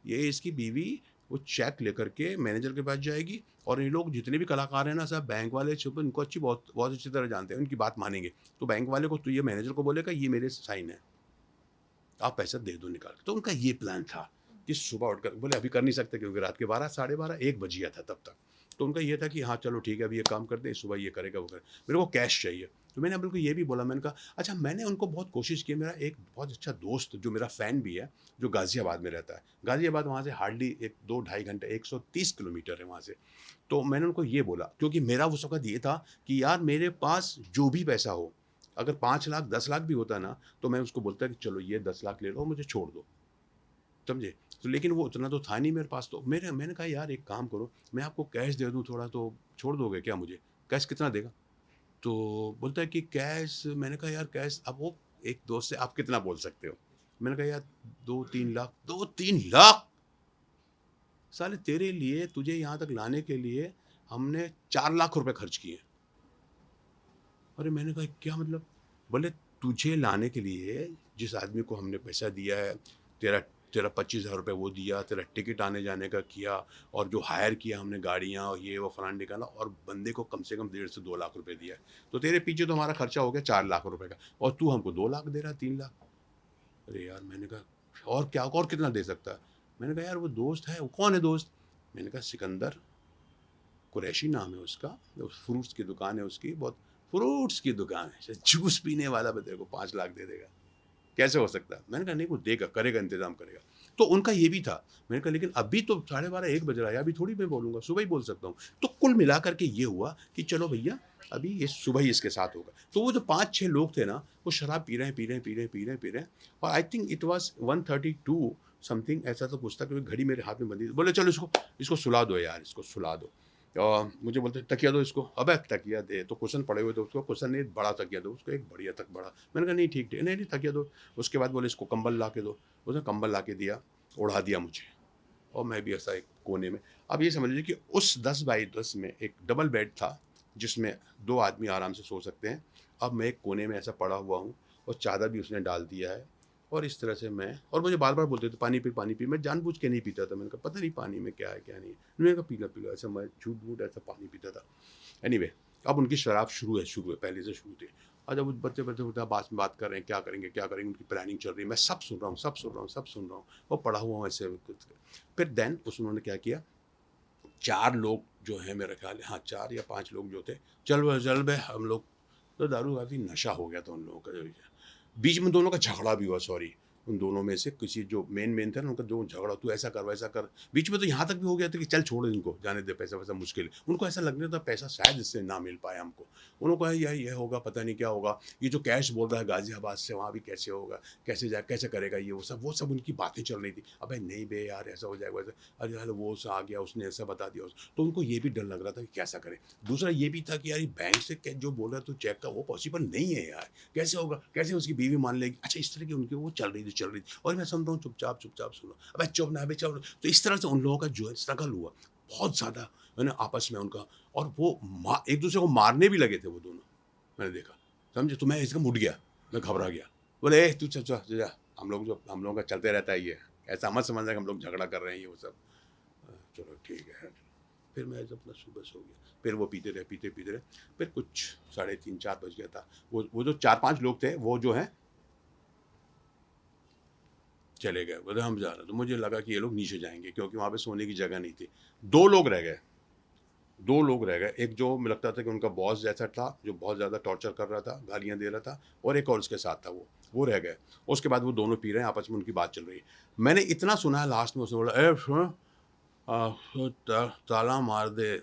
ये इसकी बीवी वो चेक लेकर के मैनेजर के पास जाएगी और ये लोग जितने भी कलाकार हैं ना, सब बैंक वाले छुप इनको बहुत बहुत अच्छी तरह जानते हैं, उनकी बात मानेंगे। तो बैंक वाले को, तो ये मैनेजर को बोलेगा ये मेरे साइन है, आप पैसा दे दो निकाल के।" तो उनका ये प्लान था कि सुबह उठकर बोले अभी कर नहीं सकते क्योंकि रात के 12 साढ़े 12 1 बज गया था तब तक। तो उनका ये था कि हाँ चलो ठीक है, अभी ये काम करते हैं, सुबह ये करेगा वो करेगा, मेरे को कैश चाहिए। तो मैंने बिल्कुल ये भी बोला, मैंने कहा अच्छा, मैंने उनको बहुत कोशिश की। मेरा एक बहुत अच्छा दोस्त जो मेरा फ़ैन भी है, जो गाज़ियाबाद में रहता है, गाज़ियाबाद वहाँ से हार्डली एक 2 ढाई घंटे, 130 किलोमीटर है वहाँ से। तो मैंने उनको ये बोला, क्योंकि मेरा उस वक़्त ये था कि यार मेरे पास जो भी पैसा हो, अगर 5 लाख 10 लाख भी होता ना, तो मैं उसको बोलता कि चलो ये 10 लाख ले लो, मुझे छोड़ दो, समझे? तो लेकिन वो उतना तो था नहीं मेरे पास। तो मैंने कहा यार एक काम करो, मैं आपको कैश दे दूँ थोड़ा, तो छोड़ दोगे क्या मुझे? कैश कितना देगा? तो बोलता है कि कैश। मैंने कहा यार कैश, अब वो एक दोस्त से आप कितना बोल सकते हो? मैंने कहा यार 2-3 लाख। 2-3 लाख! साले तेरे लिए, तुझे यहाँ तक लाने के लिए हमने 4 लाख रुपए खर्च किए। अरे मैंने कहा क्या मतलब? बोले तुझे लाने के लिए जिस आदमी को हमने पैसा दिया है, तेरा तेरा 25,000 रुपये वो दिया, तेरा टिकट आने जाने का किया, और जो हायर किया हमने गाड़ियाँ और ये वो फलाना निकाला, और बंदे को कम से कम 1.5 से 2 लाख रुपए दिया है। तो तेरे पीछे तो हमारा खर्चा हो गया 4 लाख रुपए का, और तू हमको 2 लाख दे रहा है, 3 लाख। अरे यार मैंने कहा और क्या, और कितना दे सकता है? मैंने कहा यार वो दोस्त है। वो कौन है दोस्त? मैंने कहा सिकंदर कुरैशी नाम है उसका, फ्रूट्स की दुकान है उसकी, बहुत फ्रूट्स की दुकान है, जूस पीने वाला बंदे को 5 लाख दे देगा, कैसे हो सकता है? मैंने कहा नहीं, वो देगा, करेगा, इंतजाम करेगा। तो उनका ये भी था। मैंने कहा लेकिन अभी तो 12:30 1 बज रहा है, अभी थोड़ी मैं बोलूँगा, सुबह ही बोल सकता हूँ। तो कुल मिला करके ये हुआ कि चलो भैया अभी ये सुबह ही इसके साथ होगा। तो वो जो 5-6 लोग थे ना, वो शराब पी रहे हैं, पी रहे हैं, पी रहे हैं, पी रहे हैं, पी रहे हैं, और I think it was 1:32 something, ऐसा तो कुछ था, क्योंकि घड़ी मेरे हाथ में बंधी थी। बोले चलो इसको इसको सुला दो यार, इसको सुला दो। मुझे बोलते तकिया दो इसको। अबे तकिया दे, तो कुशन पड़े हुए थे, उसको कुशन नहीं, बड़ा तकिया दो उसको, एक बढ़िया तक बड़ा। मैंने कहा नहीं ठीक ठीक, नहीं नहीं तकिया दो। उसके बाद बोले इसको कंबल ला के दो। उसने कंबल ला के दिया, ओढ़ा दिया मुझे, और मैं भी ऐसा एक कोने में। अब ये समझ लीजिए कि उस 10 बाई 10 में एक डबल बेड था, जिसमें 2 आदमी आराम से सो सकते हैं। अब मैं एक कोने में ऐसा पड़ा हुआ हूँ, और चादर भी उसने डाल दिया है, और इस तरह से मैं, और मुझे बार बार बोलते थे पानी पी पानी पी। मैं जानबूझ के नहीं पीता था। मैंने कहा पता नहीं पानी में क्या है क्या नहीं है। मैंने कहा पीला पीला, ऐसा मैं झूठ मूठ ऐसा पानी पीता था। एनीवे, अब उनकी शराब शुरू है, पहले से शुरू थी। और जब वो बच्चे बच्चे उठा, बात कर रहे हैं, क्या करेंगे, उनकी प्लानिंग चल रही है, मैं सब सुन रहा हूँ, सब सुन रहा हूँ, सब सुन रहा हूँ, और पड़ा हुआ हूँ ऐसे। फिर देन उन्होंने क्या किया, 4 लोग जो हैं मेरे ख्याल है, हाँ 4 या 5 लोग जो थे, चल बे हम लोग। तो दारू काफ़ी नशा हो गया था उन लोगों का। बीच में दोनों का झगड़ा भी हुआ, सॉरी, उन दोनों में से किसी जो मेन थे ना, उनका जो झगड़ा, तू ऐसा कर वैसा कर। बीच में तो यहाँ तक भी हो गया था कि चल छोड़ इनको, जाने दे, पैसा वैसा मुश्किल है। उनको ऐसा लगने था पैसा शायद इससे ना मिल पाए हमको। उनको कहा यार ये होगा, पता नहीं क्या होगा, ये जो कैश बोल रहा है गाजियाबाद से वहाँ भी कैसे होगा, कैसे करेगा ये, वो सब उनकी बातें चल रही थी। अबे नहीं बे यार, ऐसा हो जाएगा वैसा, अरे यार वो आ गया, उसने ऐसा बता दिया। तो उनको ये भी डर लग रहा था कि कैसा करे। दूसरा ये भी था कि यार बैंक से जो बोल रहा है तू चेक का, वो पॉसिबल नहीं है यार, कैसे होगा, कैसे उसकी बीवी मान लेगी। अच्छा इस तरह की उनकी वो चल रही थी, और मैं सुन रहा हूँ चुपचाप चुपचाप सुन रहा हूँ, अबे चुप ना, अबे चुप। तो इस तरह से उन लोगों का जो है स्ट्रगल हुआ बहुत ज़्यादा, है ना, आपस में उनका। और वो एक दूसरे को मारने भी लगे थे वो दोनों, मैंने देखा, समझे। तो मैं इसका मुड़ गया, मैं घबरा गया। बोले तू चल चल जा, हम लोगों का चलते रहता है ये, ऐसा मत समझना कि हम लोग झगड़ा कर रहे हैं ये वो सब। चलो ठीक है। फिर मैं जब अपना सुबह सो गया, फिर वो पीते रहे। फिर कुछ 3:30-4 बज गया था। वो जो 4-5 लोग थे, वो जो है चले गए, बोले हम जा रहे हैं। तो मुझे लगा कि ये लोग नीचे जाएंगे, क्योंकि वहाँ पे सोने की जगह नहीं थी। 2 लोग रह गए, 2 लोग रह गए। एक जो मुझे लगता था कि उनका बॉस जैसा था, जो बहुत ज़्यादा टॉर्चर कर रहा था, गालियाँ दे रहा था, और एक और उसके साथ था, वो रह गए। उसके बाद वो दोनों पी रहे हैं, आपस में उनकी बात चल रही है। मैंने इतना सुना है, लास्ट में उसने बोला सुन, ताला मार दे,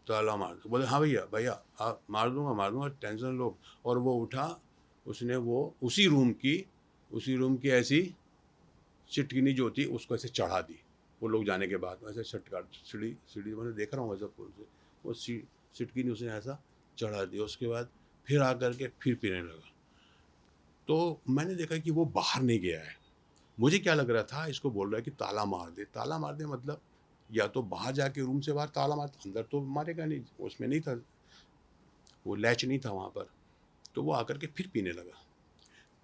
ताला मार दो। बोले हाँ भैया भैया, मार दूंगा, टेंशन लो। और वो उठा, उसने वो उसी रूम की ऐसी चिटकिनी जो थी उसको ऐसे चढ़ा दी। वो लोग जाने के बाद ऐसे सीढ़ी मैंने देख रहा हूँ ऐसा पुल से, वो सिटकिनी उसने ऐसा चढ़ा दी। उसके बाद फिर आकर के फिर पीने लगा। तो मैंने देखा कि वो बाहर नहीं गया है। मुझे क्या लग रहा था, इसको बोल रहा है कि ताला मार दे, ताला मार दे मतलब या तो बाहर जाके रूम से बाहर ताला मार, अंदर तो मारेगा नहीं, उसमें नहीं था, वो लैच नहीं था वहाँ पर। तो वो आकर के फिर पीने लगा।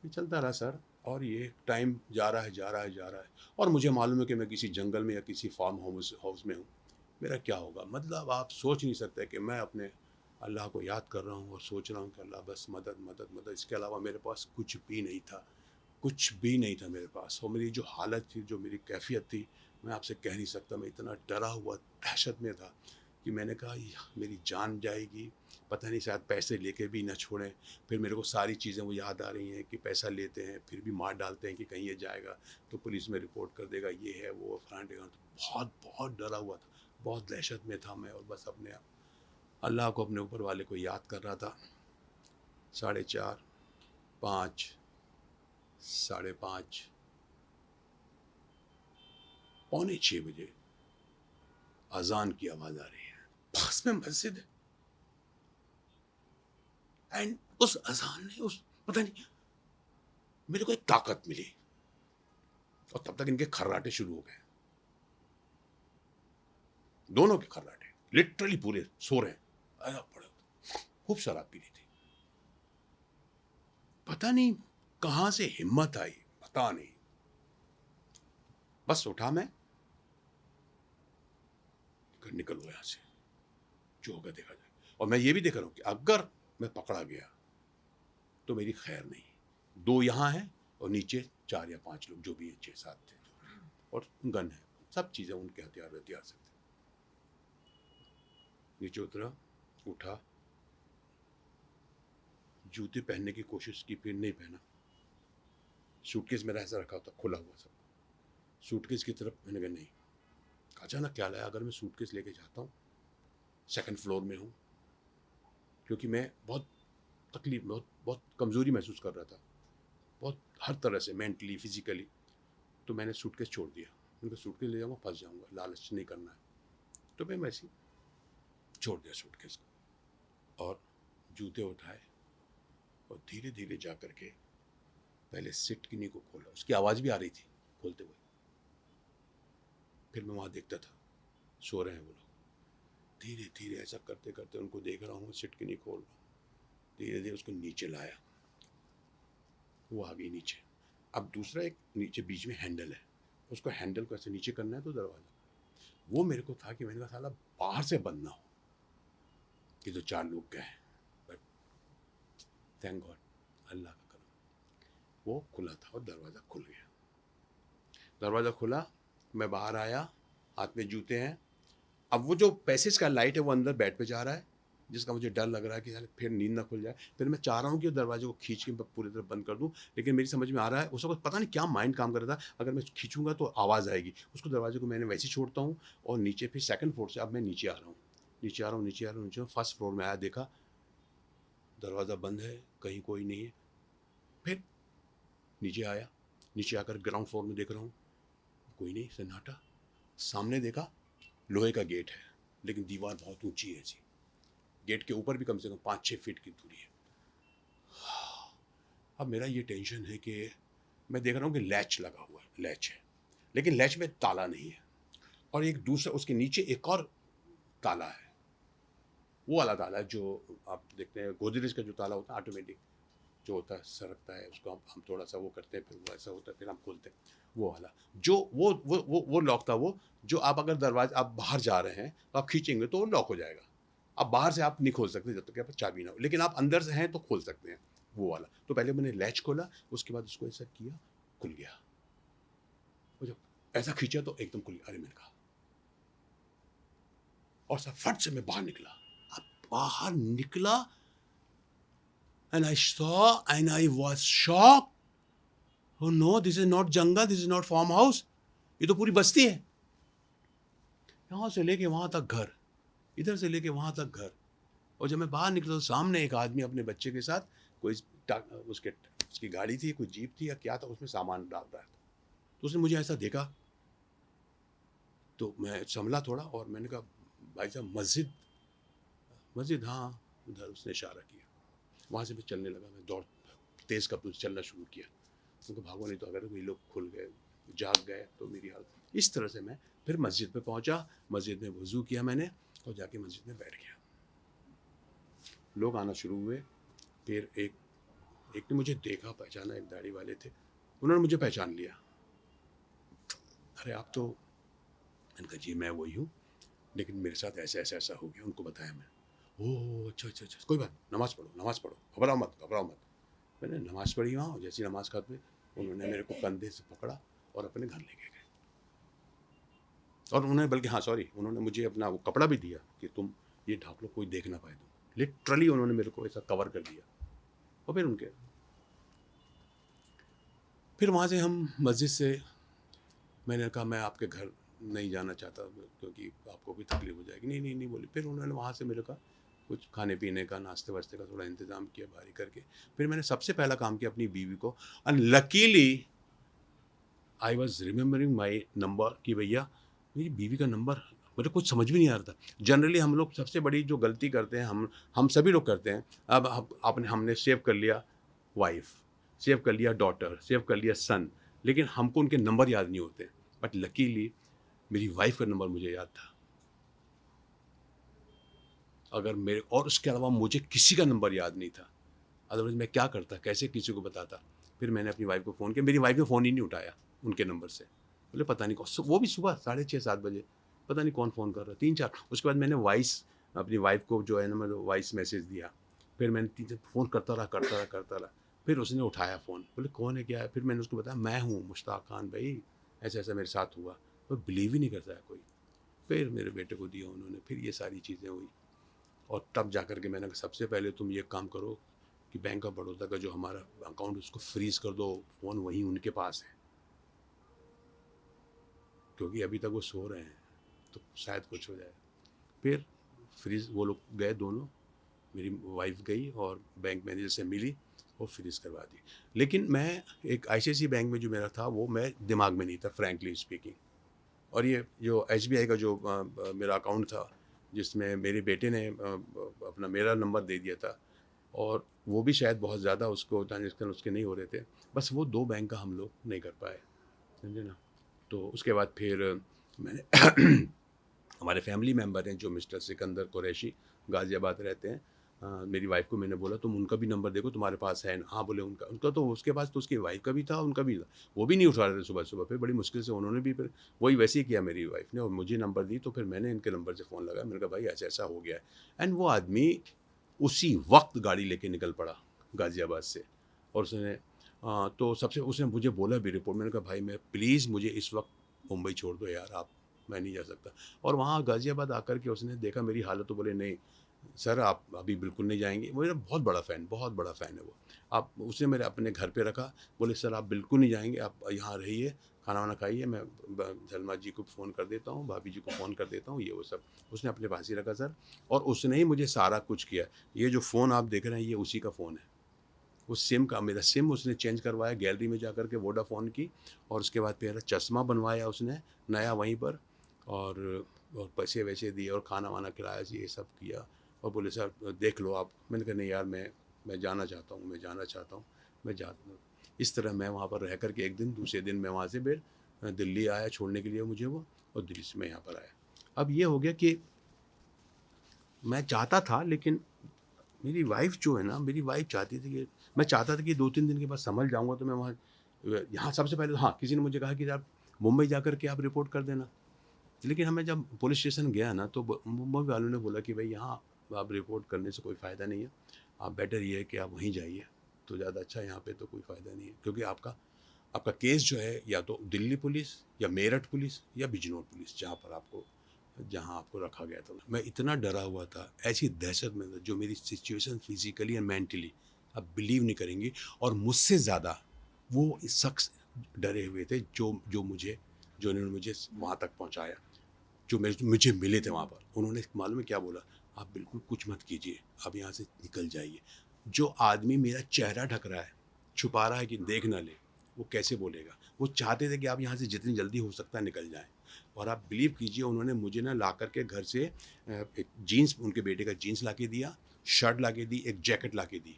ये चलता रहा सर, और ये टाइम जा रहा है, और मुझे मालूम है कि मैं किसी जंगल में या किसी फार्म हाउस में हूँ। मेरा क्या होगा, मतलब आप सोच नहीं सकते कि मैं अपने अल्लाह को याद कर रहा हूँ और सोच रहा हूँ कि अल्लाह बस मदद मदद मदद। इसके अलावा मेरे पास कुछ भी नहीं था, कुछ भी नहीं था मेरे पास। और मेरी जो हालत थी, जो मेरी कैफियत थी, मैं आपसे कह नहीं सकता। मैं इतना डरा हुआ, दहशत में था कि मैंने कहा मेरी जान जाएगी, पता नहीं शायद पैसे लेके भी ना छोड़ें। फिर मेरे को सारी चीज़ें वो याद आ रही हैं कि पैसा लेते हैं फिर भी मार डालते हैं कि कहीं ये जाएगा तो पुलिस में रिपोर्ट कर देगा, ये है वो फलाना ढिकाना। तो बहुत बहुत डरा हुआ था, बहुत दहशत में था मैं, और बस अपने अल्लाह को, अपने ऊपर वाले को याद कर रहा था। 4:30, 5, 5:30, 5:45 बजे अजान की आवाज़ आ रही है, पास में मस्जिद है। एंड उस अजान ने पता नहीं मेरे को एक ताकत मिली, और तब तक इनके खर्राटे शुरू हो गए, दोनों के खर्राटे लिटरली पूरे सो रहे हैं। ऐसा पड़ा, खूब शराब पी ली थी, पता नहीं कहां से हिम्मत आई, पता नहीं, बस उठा मैं, निकलो यहां से, जो होगा देखा जाए। और मैं ये भी देख रहा हूं कि अगर मैं पकड़ा गया तो मेरी खैर नहीं। 2 यहाँ हैं और नीचे 4 या 5 लोग जो भी है, 6-7 थे, और गन है, सब चीज़ें उनके हथियार सकते। नीचे उतरा, उठा, जूते पहनने की कोशिश की, फिर नहीं पहना। सूटकेस मेरा ऐसा रखा होता, खुला हुआ सब, सूटकेस की तरफ मैंने कहा नहीं। अचानक ख्याल आया, अगर मैं सूटकेस लेके जाता हूँ, 2nd फ्लोर में हूँ, क्योंकि मैं बहुत तकलीफ, बहुत कमज़ोरी महसूस कर रहा था, बहुत हर तरह से, मेंटली, फिजिकली। तो मैंने सूटकेस छोड़ दिया, उनका सूटकेस ले जाऊँगा फंस जाऊँगा, लालच नहीं करना है, तो मैं वैसे ही छोड़ दिया सूटकेस को, और जूते उठाए और धीरे धीरे जा कर के पहले सीट की नी को खोला, उसकी आवाज़ भी आ रही थी खोलते हुए। फिर मैं वहाँ देखता था सो रहे हैं वो लोग, धीरे धीरे ऐसा करते करते उनको देख रहा हूँ, सीट की नी खोल रहा हूँ, धीरे धीरे उसको नीचे लाया, वो आ गई नीचे। अब दूसरा एक नीचे बीच में हैंडल है, उसको हैंडल को ऐसे नीचे करना है तो दरवाज़ा, वो मेरे को था कि मैंने कहा साला बाहर से बंद ना हो कि तो 4 लोग गए, बट थैंक गॉड, अल्लाह का करम, वो खुला था और दरवाज़ा खुल गया। दरवाज़ा खुला, मैं बाहर आया, हाथ में जूते हैं। अब वो जो पैसेज का लाइट है वो अंदर बेड पे जा रहा है, जिसका मुझे डर लग रहा है कि फिर नींद ना खुल जाए। फिर मैं चाह रहा हूँ कि दरवाजे को खींच के पूरी तरह बंद कर दूँ, लेकिन मेरी समझ में आ रहा है उस वक्त पता नहीं क्या माइंड काम कर रहा था, अगर मैं खींचूंगा तो आवाज़ आएगी। उसको दरवाजे को मैंने वैसे ही छोड़ता हूँ, और नीचे फिर 2nd फ्लोर से अब मैं नीचे आ रहा हूँ, नीचे 1st फ्लोर में आया, देखा दरवाज़ा बंद है, कहीं कोई नहीं है। फिर नीचे आया, नीचे आकर ग्राउंड फ्लोर में देख रहा हूँ, कोई नहीं, सन्नाटा। सामने देखा, लोहे का गेट है, लेकिन दीवार बहुत ऊंची है जी, गेट के ऊपर भी कम से कम 5-6 फीट की दूरी है। अब मेरा ये टेंशन है कि मैं देख रहा हूँ कि लैच लगा हुआ है, लैच है, लेकिन लैच में ताला नहीं है, और एक दूसरा उसके नीचे एक और ताला है, वो वाला ताला है जो आप देखते हैं गोदरेज का जो ताला होता है ऑटोमेटिक, जो होता है सरकता है, उसको हम थोड़ा सा वो करते हैं, फिर वो ऐसा होता है, फिर हम खोलते हैं, वो वाला जो वो लॉक था, वो जो आप अगर दरवाजा आप बाहर जा रहे हैं तो आप खींचेंगे तो वो लॉक हो जाएगा। अब बाहर से आप नहीं खोल सकते जब तक आपके पास चाबी ना हो, लेकिन आप अंदर से हैं तो खोल सकते हैं, वो वाला। तो पहले मैंने लैच खोला, उसके बाद उसको ऐसा किया, खुल गया। और जब ऐसा खींचा तो एकदम खुल गया। अरे मैंने कहा, और सब फट से मैं बाहर निकला। अब बाहर निकला, and I saw and I was shocked. Oh no, this is not jungle, this is not farm house. ये तो पूरी बस्ती है, यहाँ से लेके वहाँ तक घर, इधर से लेके वहाँ तक घर। और जब मैं बाहर निकला तो सामने एक आदमी अपने बच्चे के साथ, कोई उसकी गाड़ी थी, कोई जीप थी या क्या था, उसमें सामान डाल रहा था। तो उसने मुझे ऐसा देखा, तो मैं संभला थोड़ा, और मैंने कहा भाई साहब मस्जिद, हाँ उधर। उसने इशारा किया, वहाँ से मैं चलने लगा, मैं दौड़ तेज़ कदम से चलना शुरू किया, क्योंकि भागो नहीं तो अगर कोई लोग खुल गए, जाग गए तो मेरी हालत। इस तरह से मैं फिर मस्जिद पे पहुंचा, मस्जिद में वज़ू किया मैंने, और जाके मस्जिद में बैठ गया। लोग आना शुरू हुए, फिर एक ने मुझे देखा, पहचाना, एक दाढ़ी वाले थे, उन्होंने मुझे पहचान लिया। अरे आप तो, मैंने कहा जी मैं वही हूँ, लेकिन मेरे साथ ऐसा हो गया। उनको बताया मैं, ओह अच्छा, कोई बात, नमाज़ पढ़ो, घबराओ मत। मैंने नमाज़ पढ़ी वहाँ, और जैसी नमाज़ खत्म, उन्होंने मेरे को कंधे से पकड़ा और अपने घर लेके गए। और उन्होंने बल्कि हाँ सॉरी, उन्होंने मुझे अपना वो कपड़ा भी दिया कि तुम ये ढाँप लो, कोई देख ना पाए। तुम लिटरली उन्होंने मेरे को ऐसा कवर कर दिया। और फिर वहाँ से हम मस्जिद से, मैंने कहा मैं आपके घर नहीं जाना चाहता क्योंकि आपको भी तकलीफ हो जाएगी। नहीं नहीं नहीं बोली। फिर उन्होंने वहाँ से मेरे का कुछ खाने पीने का, नाश्ते वास्ते का थोड़ा इंतज़ाम किया बाहरी करके। फिर मैंने सबसे पहला काम किया अपनी बीवी को, and luckily I was remembering my number कि भैया मेरी बीवी का नंबर मुझे कुछ समझ भी नहीं आ रहा था। जनरली हम लोग सबसे बड़ी जो गलती करते हैं, हम सभी लोग करते हैं, अब आपने हमने सेव कर लिया वाइफ, सेव कर लिया डॉटर, सेव कर लिया सन, लेकिन हमको उनके नंबर याद नहीं होते। बट लकीली मेरी वाइफ का नंबर मुझे याद था। अगर मेरे और उसके अलावा मुझे किसी का नंबर याद नहीं था, अदरवाइज मैं क्या करता, कैसे किसी को बताता। फिर मैंने अपनी वाइफ को फ़ोन किया, मेरी वाइफ ने फ़ोन ही नहीं उठाया उनके नंबर से। बोले पता नहीं कौन, वो भी सुबह 6:30-7 बजे, पता नहीं कौन फ़ोन कर रहा, 3-4। उसके बाद मैंने वॉइस अपनी वाइफ को जो है ना, मैं वॉइस मैसेज दिया। फिर मैंने 3 फ़ोन करता रहा। फिर उसने उठाया फ़ोन, बोले कौन है, क्या है? फिर मैंने उसको बताया मैं हूँ मुश्ताक खान भाई, ऐसा-ऐसा मेरे साथ हुआ। तो बिलीव ही नहीं करता है कोई। फिर मेरे बेटे को दिया उन्होंने, फिर ये सारी चीज़ें हुई। और तब जा कर के मैंने कहा सबसे पहले तुम ये काम करो कि बैंक ऑफ बड़ौदा का जो हमारा अकाउंट उसको फ्रीज कर दो, फ़ोन वहीं उनके पास है, क्योंकि अभी तक वो सो रहे हैं तो शायद कुछ हो जाए। फिर फ्रीज वो लोग गए दोनों, मेरी वाइफ गई और बैंक मैनेजर से मिली और फ्रीज करवा दी। लेकिन मैं एक ICICI बैंक में जो मेरा था वो मैं दिमाग में नहीं था, फ्रैंकली स्पीकिंग। और ये जो SBI का जो मेरा अकाउंट था, जिसमें मेरे बेटे ने अपना मेरा नंबर दे दिया था, और वो भी शायद बहुत ज़्यादा उसको ट्रांजेक्शन उसके नहीं हो रहे थे। बस वो 2 बैंक का हम लोग नहीं कर पाए, समझे ना। तो उसके बाद फिर मैंने हमारे फैमिली मेम्बर हैं जो मिस्टर सिकंदर कुरैशी, गाज़ियाबाद रहते हैं। मेरी वाइफ को मैंने बोला तुम उनका भी नंबर देखो, तुम्हारे पास है ना? हाँ बोले उनका उनका तो उसके पास तो उसकी वाइफ का भी था, उनका भी था। वो भी नहीं उठा रहे थे सुबह-सुबह। फिर बड़ी मुश्किल से उन्होंने भी फिर वही वैसे ही किया मेरी वाइफ ने, और मुझे नंबर दी। तो फिर मैंने इनके नंबर से फ़ोन लगाया। मैंने कहा भाई ऐसा-ऐसा हो गया है। एंड वो आदमी उसी वक्त गाड़ी लेके निकल पड़ा गाज़ियाबाद से। और उसने तो सबसे उसने मुझे बोला भी रिपोर्ट। मैंने कहा भाई मैं प्लीज़ मुझे इस वक्त मुंबई छोड़ दो यार आप, मैं नहीं जा सकता। और वहाँ गाज़ियाबाद आकर के उसने देखा मेरी हालत, तो बोले नहीं सर आप अभी बिल्कुल नहीं जाएंगे। वो मेरा बहुत बड़ा फ़ैन है वो। आप उसने मेरे अपने घर पे रखा। बोले सर आप बिल्कुल नहीं जाएंगे, आप यहाँ रहिए, खाना वाना खाइए, मैं सलमा जी को फ़ोन कर देता हूँ, भाभी जी को फ़ोन कर देता हूँ, ये वो सब उसने अपने पास ही रखा सर। और उसने ही मुझे सारा कुछ किया। ये जो फ़ोन आप देख रहे हैं ये उसी का फ़ोन है। उस सिम का, मेरा सिम उसने चेंज करवाया गैलरी में जा कर के वोडाफ़ोन की। और उसके बाद मेरा चश्मा बनवाया उसने नया वहीं पर, और पैसे वैसे दिए और खाना वाना खिलाया, ये सब किया। और बोले सर देख लो आप। मैंने कहा नहीं यार मैं जाना चाहता हूँ, मैं जाता हूँ। इस तरह मैं वहाँ पर रह कर के एक दिन, दूसरे दिन मैं वहाँ से फिर दिल्ली आया छोड़ने के लिए मुझे वो, और दिल्ली से मैं यहाँ पर आया। अब ये हो गया कि मैं चाहता था, लेकिन मेरी वाइफ जो है ना, मेरी वाइफ चाहती थी कि मैं चाहता था कि 2-3 दिन के बाद संभल जाऊँगा तो मैं वहाँ, यहाँ सबसे पहले हाँ, किसी ने मुझे कहा कि आप मुंबई जाकर के आप रिपोर्ट कर देना। लेकिन हमें जब पुलिस स्टेशन गया ना, तो मुंबई वालों ने बोला कि भाई यहाँ आप रिपोर्ट करने से कोई फ़ायदा नहीं है, आप बेटर ये है कि आप वहीं जाइए तो ज़्यादा अच्छा है, यहाँ पे तो कोई फ़ायदा नहीं है। क्योंकि आपका आपका केस जो है या तो दिल्ली पुलिस या मेरठ पुलिस या बिजनौर पुलिस, जहाँ आपको रखा गया था। मैं इतना डरा हुआ था, ऐसी दहशत में था, जो मेरी सिचुएशन फिजिकली एंड मेंटली आप बिलीव नहीं करेंगी। और मुझसे ज़्यादा वो शख्स डरे हुए थे जो इन्होंने मुझे वहाँ तक पहुँचाया, जो मुझे मिले थे वहाँ पर। उन्होंने मालूम है क्या बोला, आप बिल्कुल कुछ मत कीजिए, आप यहाँ से निकल जाइए। जो आदमी मेरा चेहरा ढक रहा है, छुपा रहा है कि देख ना ले, वो कैसे बोलेगा। वो चाहते थे कि आप यहाँ से जितनी जल्दी हो सकता है निकल जाएं। और आप बिलीव कीजिए, उन्होंने मुझे ना ला करके घर से एक जीन्स, उनके बेटे का जीन्स ला के दिया, शर्ट ला के दी, एक जैकेट ला के दी,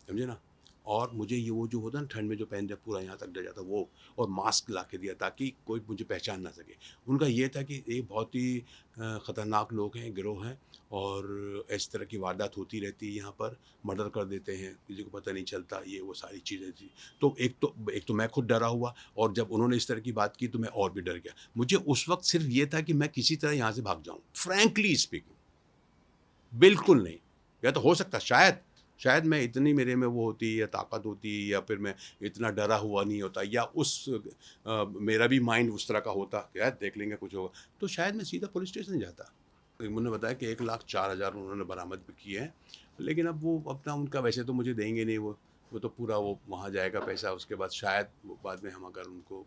समझे ना। और मुझे ये वो जो होता है ना ठंड में जो पहन, जब पूरा यहाँ तक डर जाता वो, और मास्क ला के दिया ताकि कोई मुझे पहचान ना सके। उनका ये था कि ये बहुत ही ख़तरनाक लोग हैं, गिरोह हैं, और इस तरह की वारदात होती रहती है यहाँ पर, मर्डर कर देते हैं, किसी को पता नहीं चलता, ये वो सारी चीज़ें थी। तो एक तो मैं खुद डरा हुआ, और जब उन्होंने इस तरह की बात की तो मैं और भी डर गया। मुझे उस वक्त सिर्फ ये था कि मैं किसी तरह यहाँ से भाग जाऊँ, फ्रैंकली स्पीकिंग। बिल्कुल नहीं, या तो हो सकता शायद शायद मैं इतनी मेरे में वो होती या ताकत होती, या फिर मैं इतना डरा हुआ नहीं होता, या मेरा भी माइंड उस तरह का होता कि यार देख लेंगे कुछ होगा, तो शायद मैं सीधा पुलिस स्टेशन जाता। उन्होंने बताया कि 1,04,000 उन्होंने बरामद भी किए हैं, लेकिन अब वो अपना उनका वैसे तो मुझे देंगे नहीं, वो तो पूरा वो वहाँ जाएगा पैसा, उसके बाद शायद वो बाद में हम अगर उनको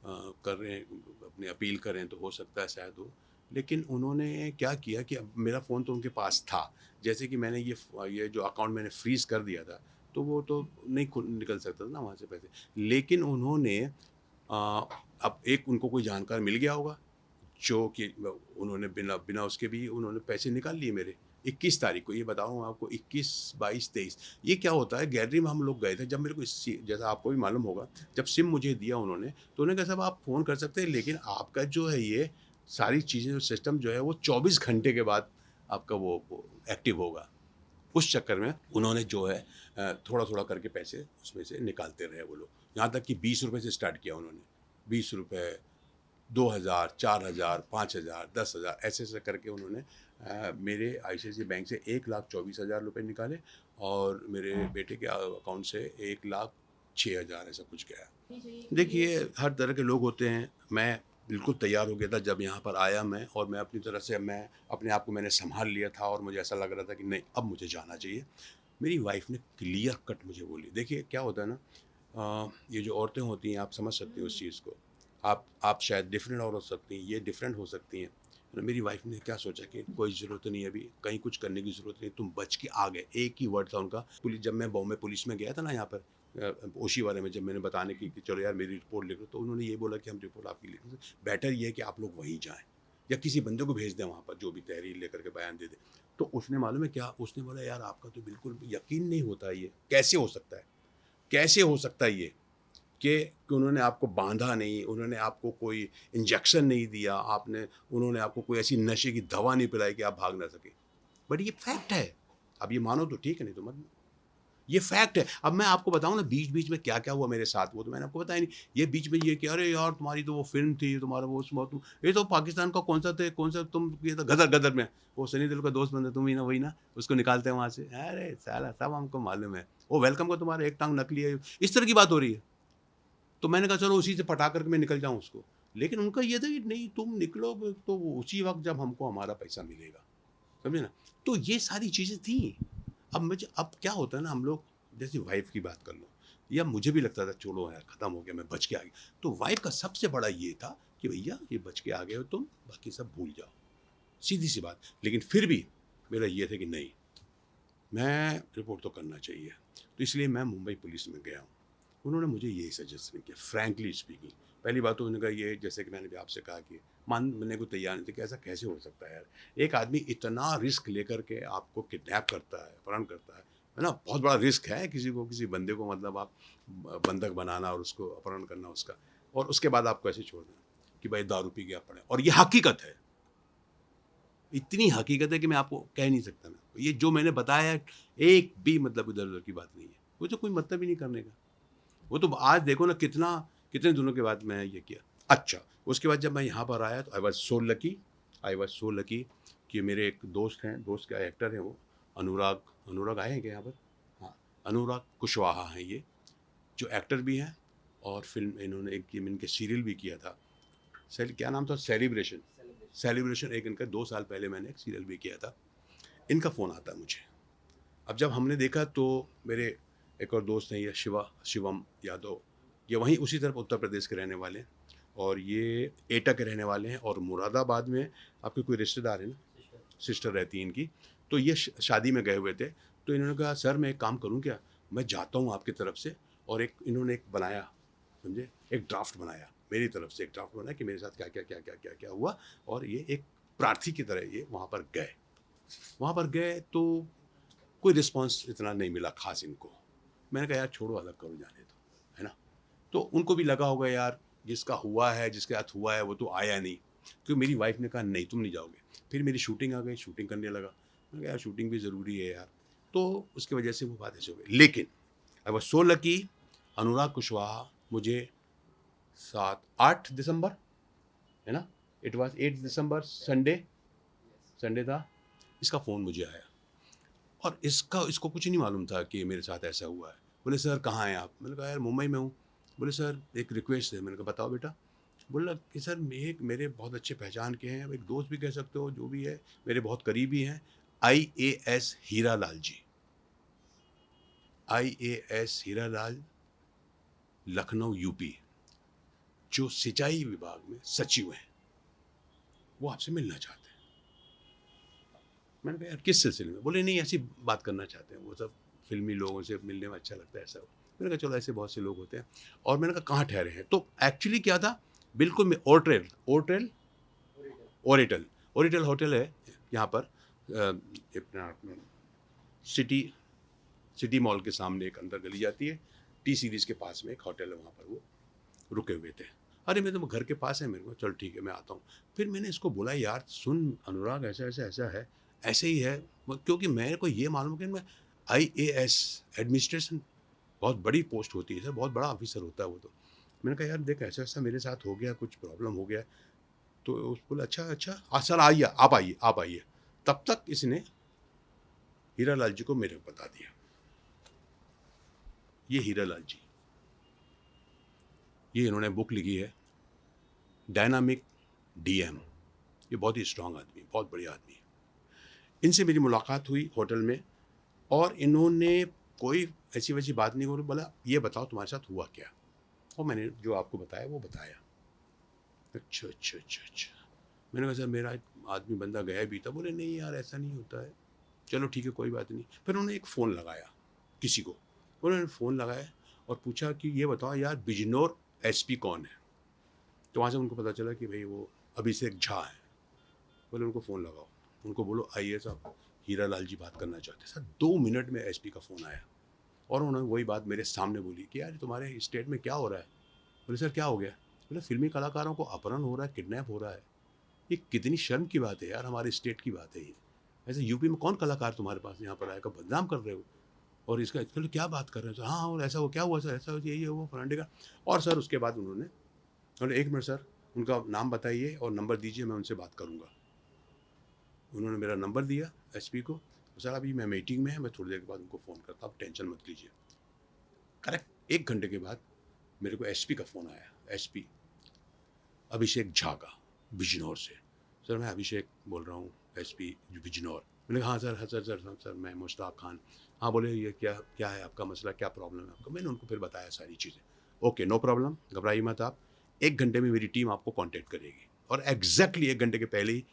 कर रहे हैं अपनी अपील करें तो हो सकता है शायद हो। लेकिन उन्होंने क्या किया कि अब मेरा फ़ोन तो उनके पास था, जैसे कि मैंने ये जो अकाउंट मैंने फ्रीज़ कर दिया था, तो वो तो नहीं निकल सकता था ना वहाँ से पैसे। लेकिन उन्होंने अब एक उनको कोई जानकार मिल गया होगा, जो कि उन्होंने बिना बिना उसके भी उन्होंने पैसे निकाल लिए मेरे। 21 तारीख को, ये बता रहा हूँ आपको, 21, 22, 23, ये क्या होता है, गैलरी में हम लोग गए थे, जब मेरे को जैसा आपको भी मालूम होगा, जब सिम मुझे दिया उन्होंने, तो उन्होंने कहा साहब आप फ़ोन कर सकते हैं, लेकिन आपका जो है ये सारी चीज़ें, जो सिस्टम जो है वो 24 घंटे के बाद आपका वो एक्टिव होगा। उस चक्कर में उन्होंने जो है थोड़ा-थोड़ा करके पैसे उसमें से निकालते रहे वो लोग। यहाँ तक कि ₹20 से स्टार्ट किया उन्होंने। ₹20, 2,000, 4,000, 5,000, 10,000, ऐसे-ऐसे करके उन्होंने मेरे आईसीआईसीआई बैंक से 1,24,000 रुपए निकाले, और मेरे बेटे के अकाउंट से 1,06,000 ऐसा कुछ गया। देखिए, हर तरह के लोग होते हैं। मैं बिल्कुल तैयार हो गया था जब यहाँ पर आया मैं, और मैं अपनी तरफ से मैं अपने आप को मैंने सँभाल लिया था, और मुझे ऐसा लग रहा था कि नहीं, अब मुझे जाना चाहिए। मेरी वाइफ़ ने क्लियर कट मुझे बोली। देखिए क्या होता है ना, ये जो औरतें होती हैं, आप समझ सकते हो उस चीज़ को। आप शायद डिफरेंट और हो सकती हैं, ये डिफरेंट हो सकती हैं। तो मेरी वाइफ़ ने क्या सोचा कि कोई ज़रूरत नहीं है अभी, कहीं कुछ करने की ज़रूरत नहीं, तुम बच के आ गए। एक ही वर्ड था उनका। जब मैं बॉम्बे पुलिस में गया था ना यहाँ पर ओशीवारे में, जब मैंने बताने की कि चलो यार मेरी रिपोर्ट लिख लो, तो उन्होंने ये बोला कि हम रिपोर्ट आपकी लिख दें, बेटर ये है कि आप लोग वहीं जाएँ, या किसी बंदे को भेज दें वहाँ पर जो भी तहरीर लेकर के बयान दे दे। तो उसने मालूम है क्या, उसने बोला यार आपका तो बिल्कुल यकीन नहीं होता, ये कैसे हो सकता है? कैसे हो सकता है ये कि उन्होंने आपको बाँधा नहीं, उन्होंने आपको कोई इंजेक्शन नहीं दिया, उन्होंने आपको कोई ऐसी नशे की दवा नहीं पिलाई कि आप भाग ना सकें। बट ये फैक्ट है। अब ये मानो तो ठीक है, नहीं तो मत। ये फैक्ट है। अब मैं आपको बताऊँ ना बीच-बीच में क्या-क्या हुआ मेरे साथ, वो तो मैंने आपको बताया नहीं। ये बीच में ये कि अरे यार तुम्हारी तो वो फ़िल्म थी, तुम्हारा वो उसमें तुम ये तो पाकिस्तान का कौन-सा तुम ये था गदर, गदर में, वो सनी देओल का दोस्त बंदा तुम ही ना, वही ना? उसको निकालते हैं वहाँ से। अरे साला सब हमको मालूम है। वो वेलकम का तुम्हारा एक टाँग नकली है। इस तरह की बात हो रही है। तो मैंने कहा चलो उसी से पटा कर के मैं निकल जाऊँ उसको। लेकिन उनका ये था कि नहीं, तुम निकलोगे तो उसी वक़्त जब हमको हमारा पैसा मिलेगा। समझे ना? तो ये सारी चीज़ें थी। अब क्या होता है ना, हम लोग जैसे वाइफ़ की बात कर लो, या मुझे भी लगता था छोड़ो यार खत्म हो गया, मैं बच के आ गया। तो वाइफ़ का सबसे बड़ा ये था कि भैया ये बच के आ गए हो तुम, बाकी सब भूल जाओ। सीधी-सी बात। लेकिन फिर भी मेरा ये था कि नहीं, मैं रिपोर्ट तो करना चाहिए। तो इसलिए मैं मुंबई पुलिस में गया हूँ। उन्होंने मुझे यही सजेशन किया, फ्रैंकली स्पीकिंग। पहली बात तो उन्होंने कहा ये, जैसे कि मैंने भी आपसे कहा कि मानने को तैयार नहीं थे कि ऐसा कैसे हो सकता है यार। एक आदमी इतना रिस्क लेकर के आपको किडनैप करता है, अपहरण करता है ना? बहुत बड़ा रिस्क है किसी बंदे को, मतलब आप बंधक बनाना और उसको अपहरण करना उसका, और उसके बाद आपको ऐसे छोड़ देना कि भाई दारू पी गया पड़े, और ये हकीकत है। इतनी हकीकत है कि मैं आपको कह नहीं सकता मैं। ये जो मैंने बताया है, एक भी मतलब इधर-उधर की बात नहीं है। वो तो कोई मतलब ही नहीं करने का। वो तो आज देखो ना, कितने दिनों के बाद मैं ये किया। अच्छा, उसके बाद जब मैं यहाँ पर आया तो आई वाज़ सो लकी कि मेरे एक दोस्त हैं, दोस्त क्या एक्टर हैं वो, अनुराग अनुराग आए हैं क्या यहाँ पर? हाँ, अनुराग कुशवाहा हैं ये, जो एक्टर भी हैं, और फ़िल्म इन्होंने एक इनके सीरियल भी किया था। क्या नाम था? सेलिब्रेशन। सेलिब्रेशन एक इनका 2 साल पहले मैंने एक सीरियल भी किया था। इनका फ़ोन आता है मुझे। अब जब हमने देखा तो मेरे एक और दोस्त हैं, ये शिवम यादव, ये वहीं उसी तरफ उत्तर प्रदेश के रहने वाले हैं, और ये एटा के रहने वाले हैं, और मुरादाबाद में आपके कोई रिश्तेदार है ना, सिस्टर रहती है इनकी। तो ये शादी में गए हुए थे, तो इन्होंने कहा सर मैं एक काम करूँ क्या, मैं जाता हूँ आपकी तरफ से, और इन्होंने एक बनाया, समझे, एक ड्राफ्ट बनाया, मेरी तरफ से एक ड्राफ्ट बनाया कि मेरे साथ क्या हुआ, और ये एक प्रार्थी की तरह ये वहाँ पर गए तो कोई रिस्पॉन्स इतना नहीं मिला खास इनको। मैंने कहा यार छोड़ो, अलग करो, जाने दो, है ना? तो उनको भी लगा होगा यार, जिसका हुआ है, जिसके साथ हुआ है वो तो आया नहीं। क्योंकि मेरी वाइफ़ ने कहा नहीं तुम नहीं जाओगे। फिर मेरी शूटिंग आ गई, शूटिंग करने लगा। मैंने कहा यार शूटिंग भी ज़रूरी है यार। तो उसकी वजह से वो बात ऐसे हो गई। लेकिन आई वाज़ सो लकी, अनुराग कुशवाहा मुझे 8 दिसंबर, है ना? इट वाज़ 8 दिसंबर, संडे था। इसका फ़ोन मुझे आया, और इसको कुछ नहीं मालूम था कि मेरे साथ ऐसा हुआ है। बोले सर कहाँ हैं आप? मैंने कहा यार मुंबई में हूँ। बोले सर एक रिक्वेस्ट है। मैंने कहा बताओ बेटा। बोला कि सर मेरे बहुत अच्छे पहचान के हैं, एक दोस्त भी कह सकते हो, जो भी है मेरे बहुत करीबी हैं, IAS हीरालाल जी। IAS हीरालाल, लखनऊ यूपी, जो सिंचाई विभाग में सचिव हैं, वो आपसे मिलना चाहते हैं। मैंने कहा यार किस सिलसिले में? बोले नहीं ऐसी बात करना चाहते हैं, वो सब फिल्मी लोगों से मिलने में अच्छा लगता है ऐसा। मैंने कहा चलो ऐसे बहुत से लोग होते हैं। और मैंने कहा कहाँ ठहरे हैं? तो एक्चुअली क्या था, बिल्कुल मैं ओरेटल ओरिटल होटल है यहाँ पर, अपना सिटी मॉल के सामने एक अंदर गली जाती है, टी सीरीज़ के पास में एक होटल है, वहाँ पर वो रुके हुए थे। अरे मैं तो घर के पास है मेरे को, चल ठीक है मैं आता हूँ। फिर मैंने इसको बोला यार सुन अनुराग, ऐसा ऐसा ऐसा है, ऐसे ही है। क्योंकि मेरे को ये मालूम कि मैं IAS एडमिनिस्ट्रेशन बहुत बड़ी पोस्ट होती है सर, बहुत बड़ा ऑफिसर होता है वो तो। मैंने कहा यार देख ऐसा ऐसा मेरे साथ हो गया, कुछ प्रॉब्लम हो गया। तो उस बोला अच्छा सर आइए, आप आइए। तब तक इसने हीरालाल जी को मेरे को बता दिया। ये हीरालाल जी, ये इन्होंने बुक लिखी है डायनामिक DM। ये बहुत ही स्ट्रांग आदमी, बहुत बढ़िया आदमी है। इनसे मेरी मुलाकात हुई होटल में, और इन्होंने कोई ऐसी वैसी बात नहीं करी। बोला ये बताओ तुम्हारे साथ हुआ क्या? और मैंने जो आपको बताया वो बताया। अच्छा। मैंने कहा सर मेरा एक आदमी बंदा गया भी था। बोले नहीं यार ऐसा नहीं होता है। चलो ठीक है कोई बात नहीं। फिर उन्होंने एक फ़ोन लगाया किसी को, उन्होंने फ़ोन लगाया और पूछा कि ये बताओ यार बिजनौर SP कौन है? तो वहाँ से उनको पता चला कि भाई वो अभिषेक झा है। बोले उनको फ़ोन लगाओ, उनको बोलो IAS साहब हीरालाल जी बात करना चाहते हैं। सर 2 मिनट में SP का फ़ोन आया और उन्होंने वही बात मेरे सामने बोली कि यार तुम्हारे स्टेट में क्या हो रहा है? बोले सर क्या हो गया? बोले फिल्मी कलाकारों को अपहरण हो रहा है, किडनैप हो रहा है। ये कितनी शर्म की बात है यार, हमारे स्टेट की बात है ये। ऐसे यूपी में कौन कलाकार तुम्हारे पास यहाँ पर आएगा, बदनाम कर रहे हो। और इसका इसके लिए क्या बात कर रहे हो? हाँ और ऐसा हो क्या हुआ सर, ऐसा यही है वो फलाने का। और सर उसके बाद उन्होंने 1 मिनट सर उनका नाम बताइए और नंबर दीजिए, मैं उनसे बात करूँगा। उन्होंने मेरा नंबर दिया SP को। सर अभी मैं मीटिंग में है, मैं थोड़ी देर के बाद उनको फ़ोन करता हूँ, आप टेंशन मत लीजिए। करेक्ट 1 घंटे के बाद मेरे को SP का फ़ोन आया, SP अभिषेक झा का, बिजनौर से। सर मैं अभिषेक बोल रहा हूँ, SP बिजनौर। मैंने कहा हाँ सर मैं मुश्ताक खान। हाँ बोले ये क्या है आपका मसला, क्या प्रॉब्लम है आपका? मैंने उनको फिर बताया सारी चीज़ें। ओके नो प्रॉब्लम, घबराइए मत आप, 1 घंटे में मेरी टीम आपको कॉन्टेक्ट करेगी। और एग्जैक्टली 1 घंटे के पहले ही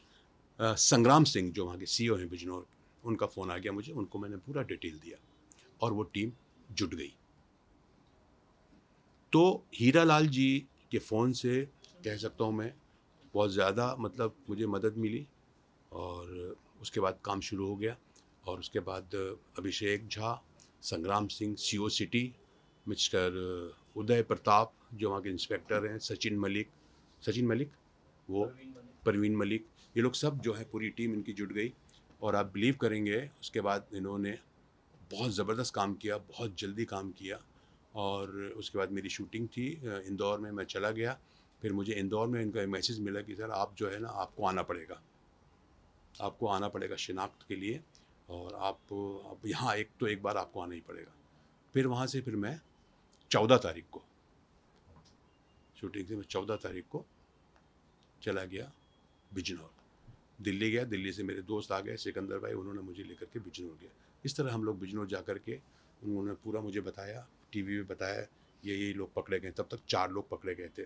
संग्राम सिंह जो वहाँ के CEO हैं बिजनौर, उनका फ़ोन आ गया मुझे, उनको मैंने पूरा डिटेल दिया और वो टीम जुट गई। तो हीरालाल जी के फ़ोन से कह सकता हूँ मैं बहुत ज़्यादा मतलब मुझे मदद मिली, और उसके बाद काम शुरू हो गया। और उसके बाद अभिषेक झा, संग्राम Singh CO city, mister Uday Pratap जो वहाँ के इंस्पेक्टर हैं, सचिन मलिक वो परवीन मलिक, ये लोग सब जो है पूरी टीम इनकी जुट गई। और आप बिलीव करेंगे उसके बाद इन्होंने बहुत ज़बरदस्त काम किया, बहुत जल्दी काम किया। और उसके बाद मेरी शूटिंग थी इंदौर में, मैं चला गया। फिर मुझे इंदौर में इनका मैसेज मिला कि सर आप जो है ना आपको आना पड़ेगा शिनाख्त के लिए, और आप यहाँ एक बार आपको आना ही पड़ेगा। फिर वहाँ से फिर मैं 14 तारीख को शूटिंग से मैं 14 तारीख को चला गया बिजनौर, दिल्ली गया। दिल्ली से मेरे दोस्त आ गए, सिकंदर भाई, उन्होंने मुझे लेकर के बिजनौर गया। इस तरह हम लोग बिजनौर जा कर के उन्होंने पूरा मुझे बताया, टीवी में बताया ये लोग पकड़े गए। तब तक 4 लोग पकड़े गए थे,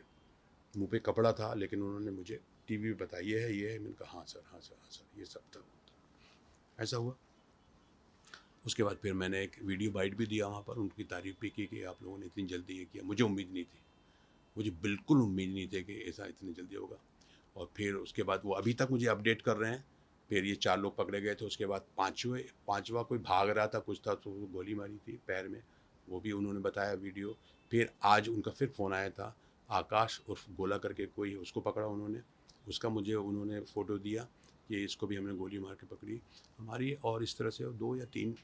मुँह पे कपड़ा था, लेकिन उन्होंने मुझे टीवी में बताया ये है। मैंने कहा हाँ सर ये सब था। ऐसा हुआ। उसके बाद फिर मैंने एक वीडियो बाइट भी दिया वहाँ पर, उनकी तारीफ़ भी की कि आप लोगों ने इतनी जल्दी ये किया। मुझे उम्मीद नहीं थी, मुझे बिल्कुल उम्मीद नहीं थी कि ऐसा इतनी जल्दी होगा। और फिर उसके बाद वो अभी तक मुझे अपडेट कर रहे हैं। फिर ये 4 लोग पकड़े गए थे। उसके बाद पाँचवा कोई भाग रहा था, कुछ था, तो गोली मारी थी पैर में, वो भी उन्होंने बताया वीडियो। फिर आज उनका फिर फ़ोन आया था, आकाश उर्फ गोला करके कोई, उसको पकड़ा उन्होंने, उसका मुझे उन्होंने फ़ोटो दिया कि इसको भी हमने गोली मार के पकड़ी हमारी। और इस तरह से 2 या 3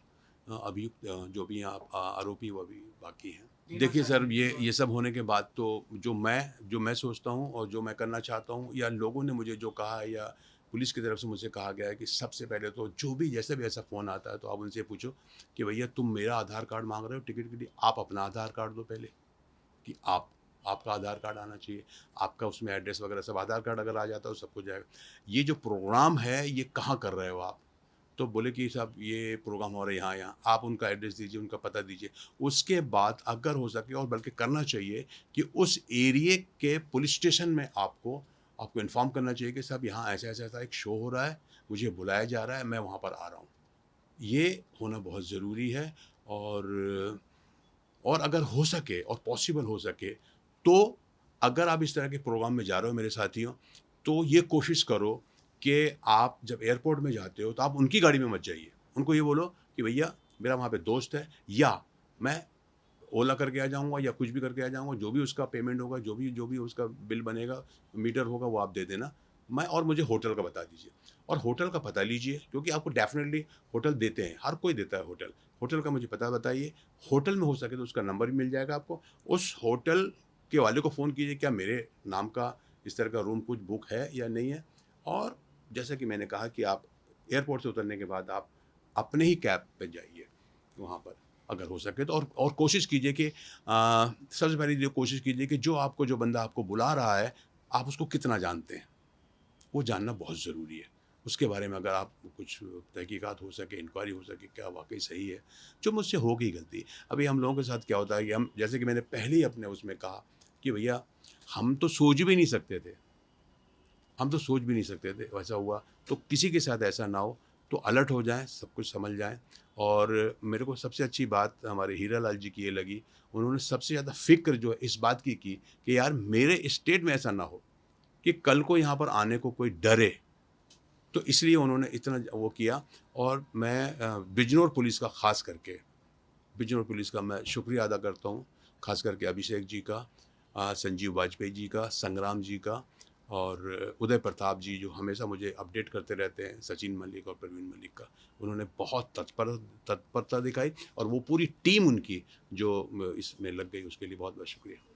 अभियुक्त जो भी आप आरोपी वो अभी बाकी हैं। देखिए सर ये सब होने के बाद तो जो मैं सोचता हूँ और जो मैं करना चाहता हूँ, या लोगों ने मुझे जो कहा है, या पुलिस की तरफ से मुझे कहा गया है कि सबसे पहले तो जो भी जैसे भी ऐसा फ़ोन आता है तो आप उनसे पूछो कि भैया तुम मेरा आधार कार्ड मांग रहे हो टिकट के लिए, आप अपना आधार कार्ड दो पहले, कि आपका आधार कार्ड आना चाहिए, आपका उसमें एड्रेस वगैरह सब, आधार कार्ड अगर आ जाता है तो सब कुछ जाएगा। ये जो प्रोग्राम है ये कहाँ कर रहे हो आप? तो बोले कि साहब ये प्रोग्राम हो रहा है यहाँ-यहाँ, आप उनका एड्रेस दीजिए, उनका पता दीजिए। उसके बाद अगर हो सके और बल्कि करना चाहिए कि उस एरिये के पुलिस स्टेशन में आपको इन्फॉर्म करना चाहिए कि साहब यहाँ ऐसा-ऐसा एक शो हो रहा है, मुझे बुलाया जा रहा है, मैं वहाँ पर आ रहा हूँ। ये होना बहुत ज़रूरी है। और अगर हो सके और पॉसिबल हो सके तो अगर आप इस तरह के प्रोग्राम में जा रहे हो मेरे साथियों, तो ये कोशिश करो कि आप जब एयरपोर्ट में जाते हो तो आप उनकी गाड़ी में मत जाइए। उनको ये बोलो कि भैया मेरा वहाँ पे दोस्त है, या मैं ओला करके आ जाऊँगा या कुछ भी करके आ जाऊँगा, जो भी उसका पेमेंट होगा, जो भी उसका बिल बनेगा, मीटर होगा, वो आप दे देना। और मुझे होटल का बता दीजिए और होटल का पता लीजिए, क्योंकि आपको डेफ़िनेटली होटल देते हैं, हर कोई देता है होटल। होटल का मुझे पता बताइए, होटल में हो सके तो उसका नंबर भी मिल जाएगा आपको। उस होटल के वाले को फ़ोन कीजिए, क्या मेरे नाम का इस तरह का रूम कुछ बुक है या नहीं है? और जैसा कि मैंने कहा कि आप एयरपोर्ट से उतरने के बाद आप अपने ही कैब पे जाइए वहाँ पर, अगर हो सके तो। और कोशिश कीजिए कि सबसे पहली जो कोशिश कीजिए कि जो बंदा आपको बुला रहा है, आप उसको कितना जानते हैं, वो जानना बहुत ज़रूरी है। उसके बारे में अगर आप कुछ तहकीकात हो सके, इंक्वायरी हो सके, क्या वाक़ई सही है, जो मुझसे हो गई गलती। अभी हम लोगों के साथ क्या होता है कि हम, जैसे कि मैंने पहले ही अपने उसमें कहा कि भैया हम तो सोच भी नहीं सकते थे, वैसा हुआ। तो किसी के साथ ऐसा ना हो, तो अलर्ट हो जाएँ, सब कुछ समझ जाएँ। और मेरे को सबसे अच्छी बात हमारे हीरा लाल जी की ये लगी, उन्होंने सबसे ज़्यादा फ़िक्र जो है इस बात की कि यार मेरे स्टेट में ऐसा ना हो कि कल को यहाँ पर आने को कोई डरे। तो इसलिए उन्होंने इतना वो किया। और मैं बिजनौर पुलिस का मैं शुक्रिया अदा करता हूँ, ख़ास करके अभिषेक जी का, संजीव वाजपेयी जी का, संग्राम जी का और उदय प्रताप जी, जो हमेशा मुझे अपडेट करते रहते हैं, सचिन मलिक और प्रवीण मलिक का। उन्होंने बहुत तत्परता दिखाई और वो पूरी टीम उनकी जो इसमें लग गई, उसके लिए बहुत-बहुत शुक्रिया।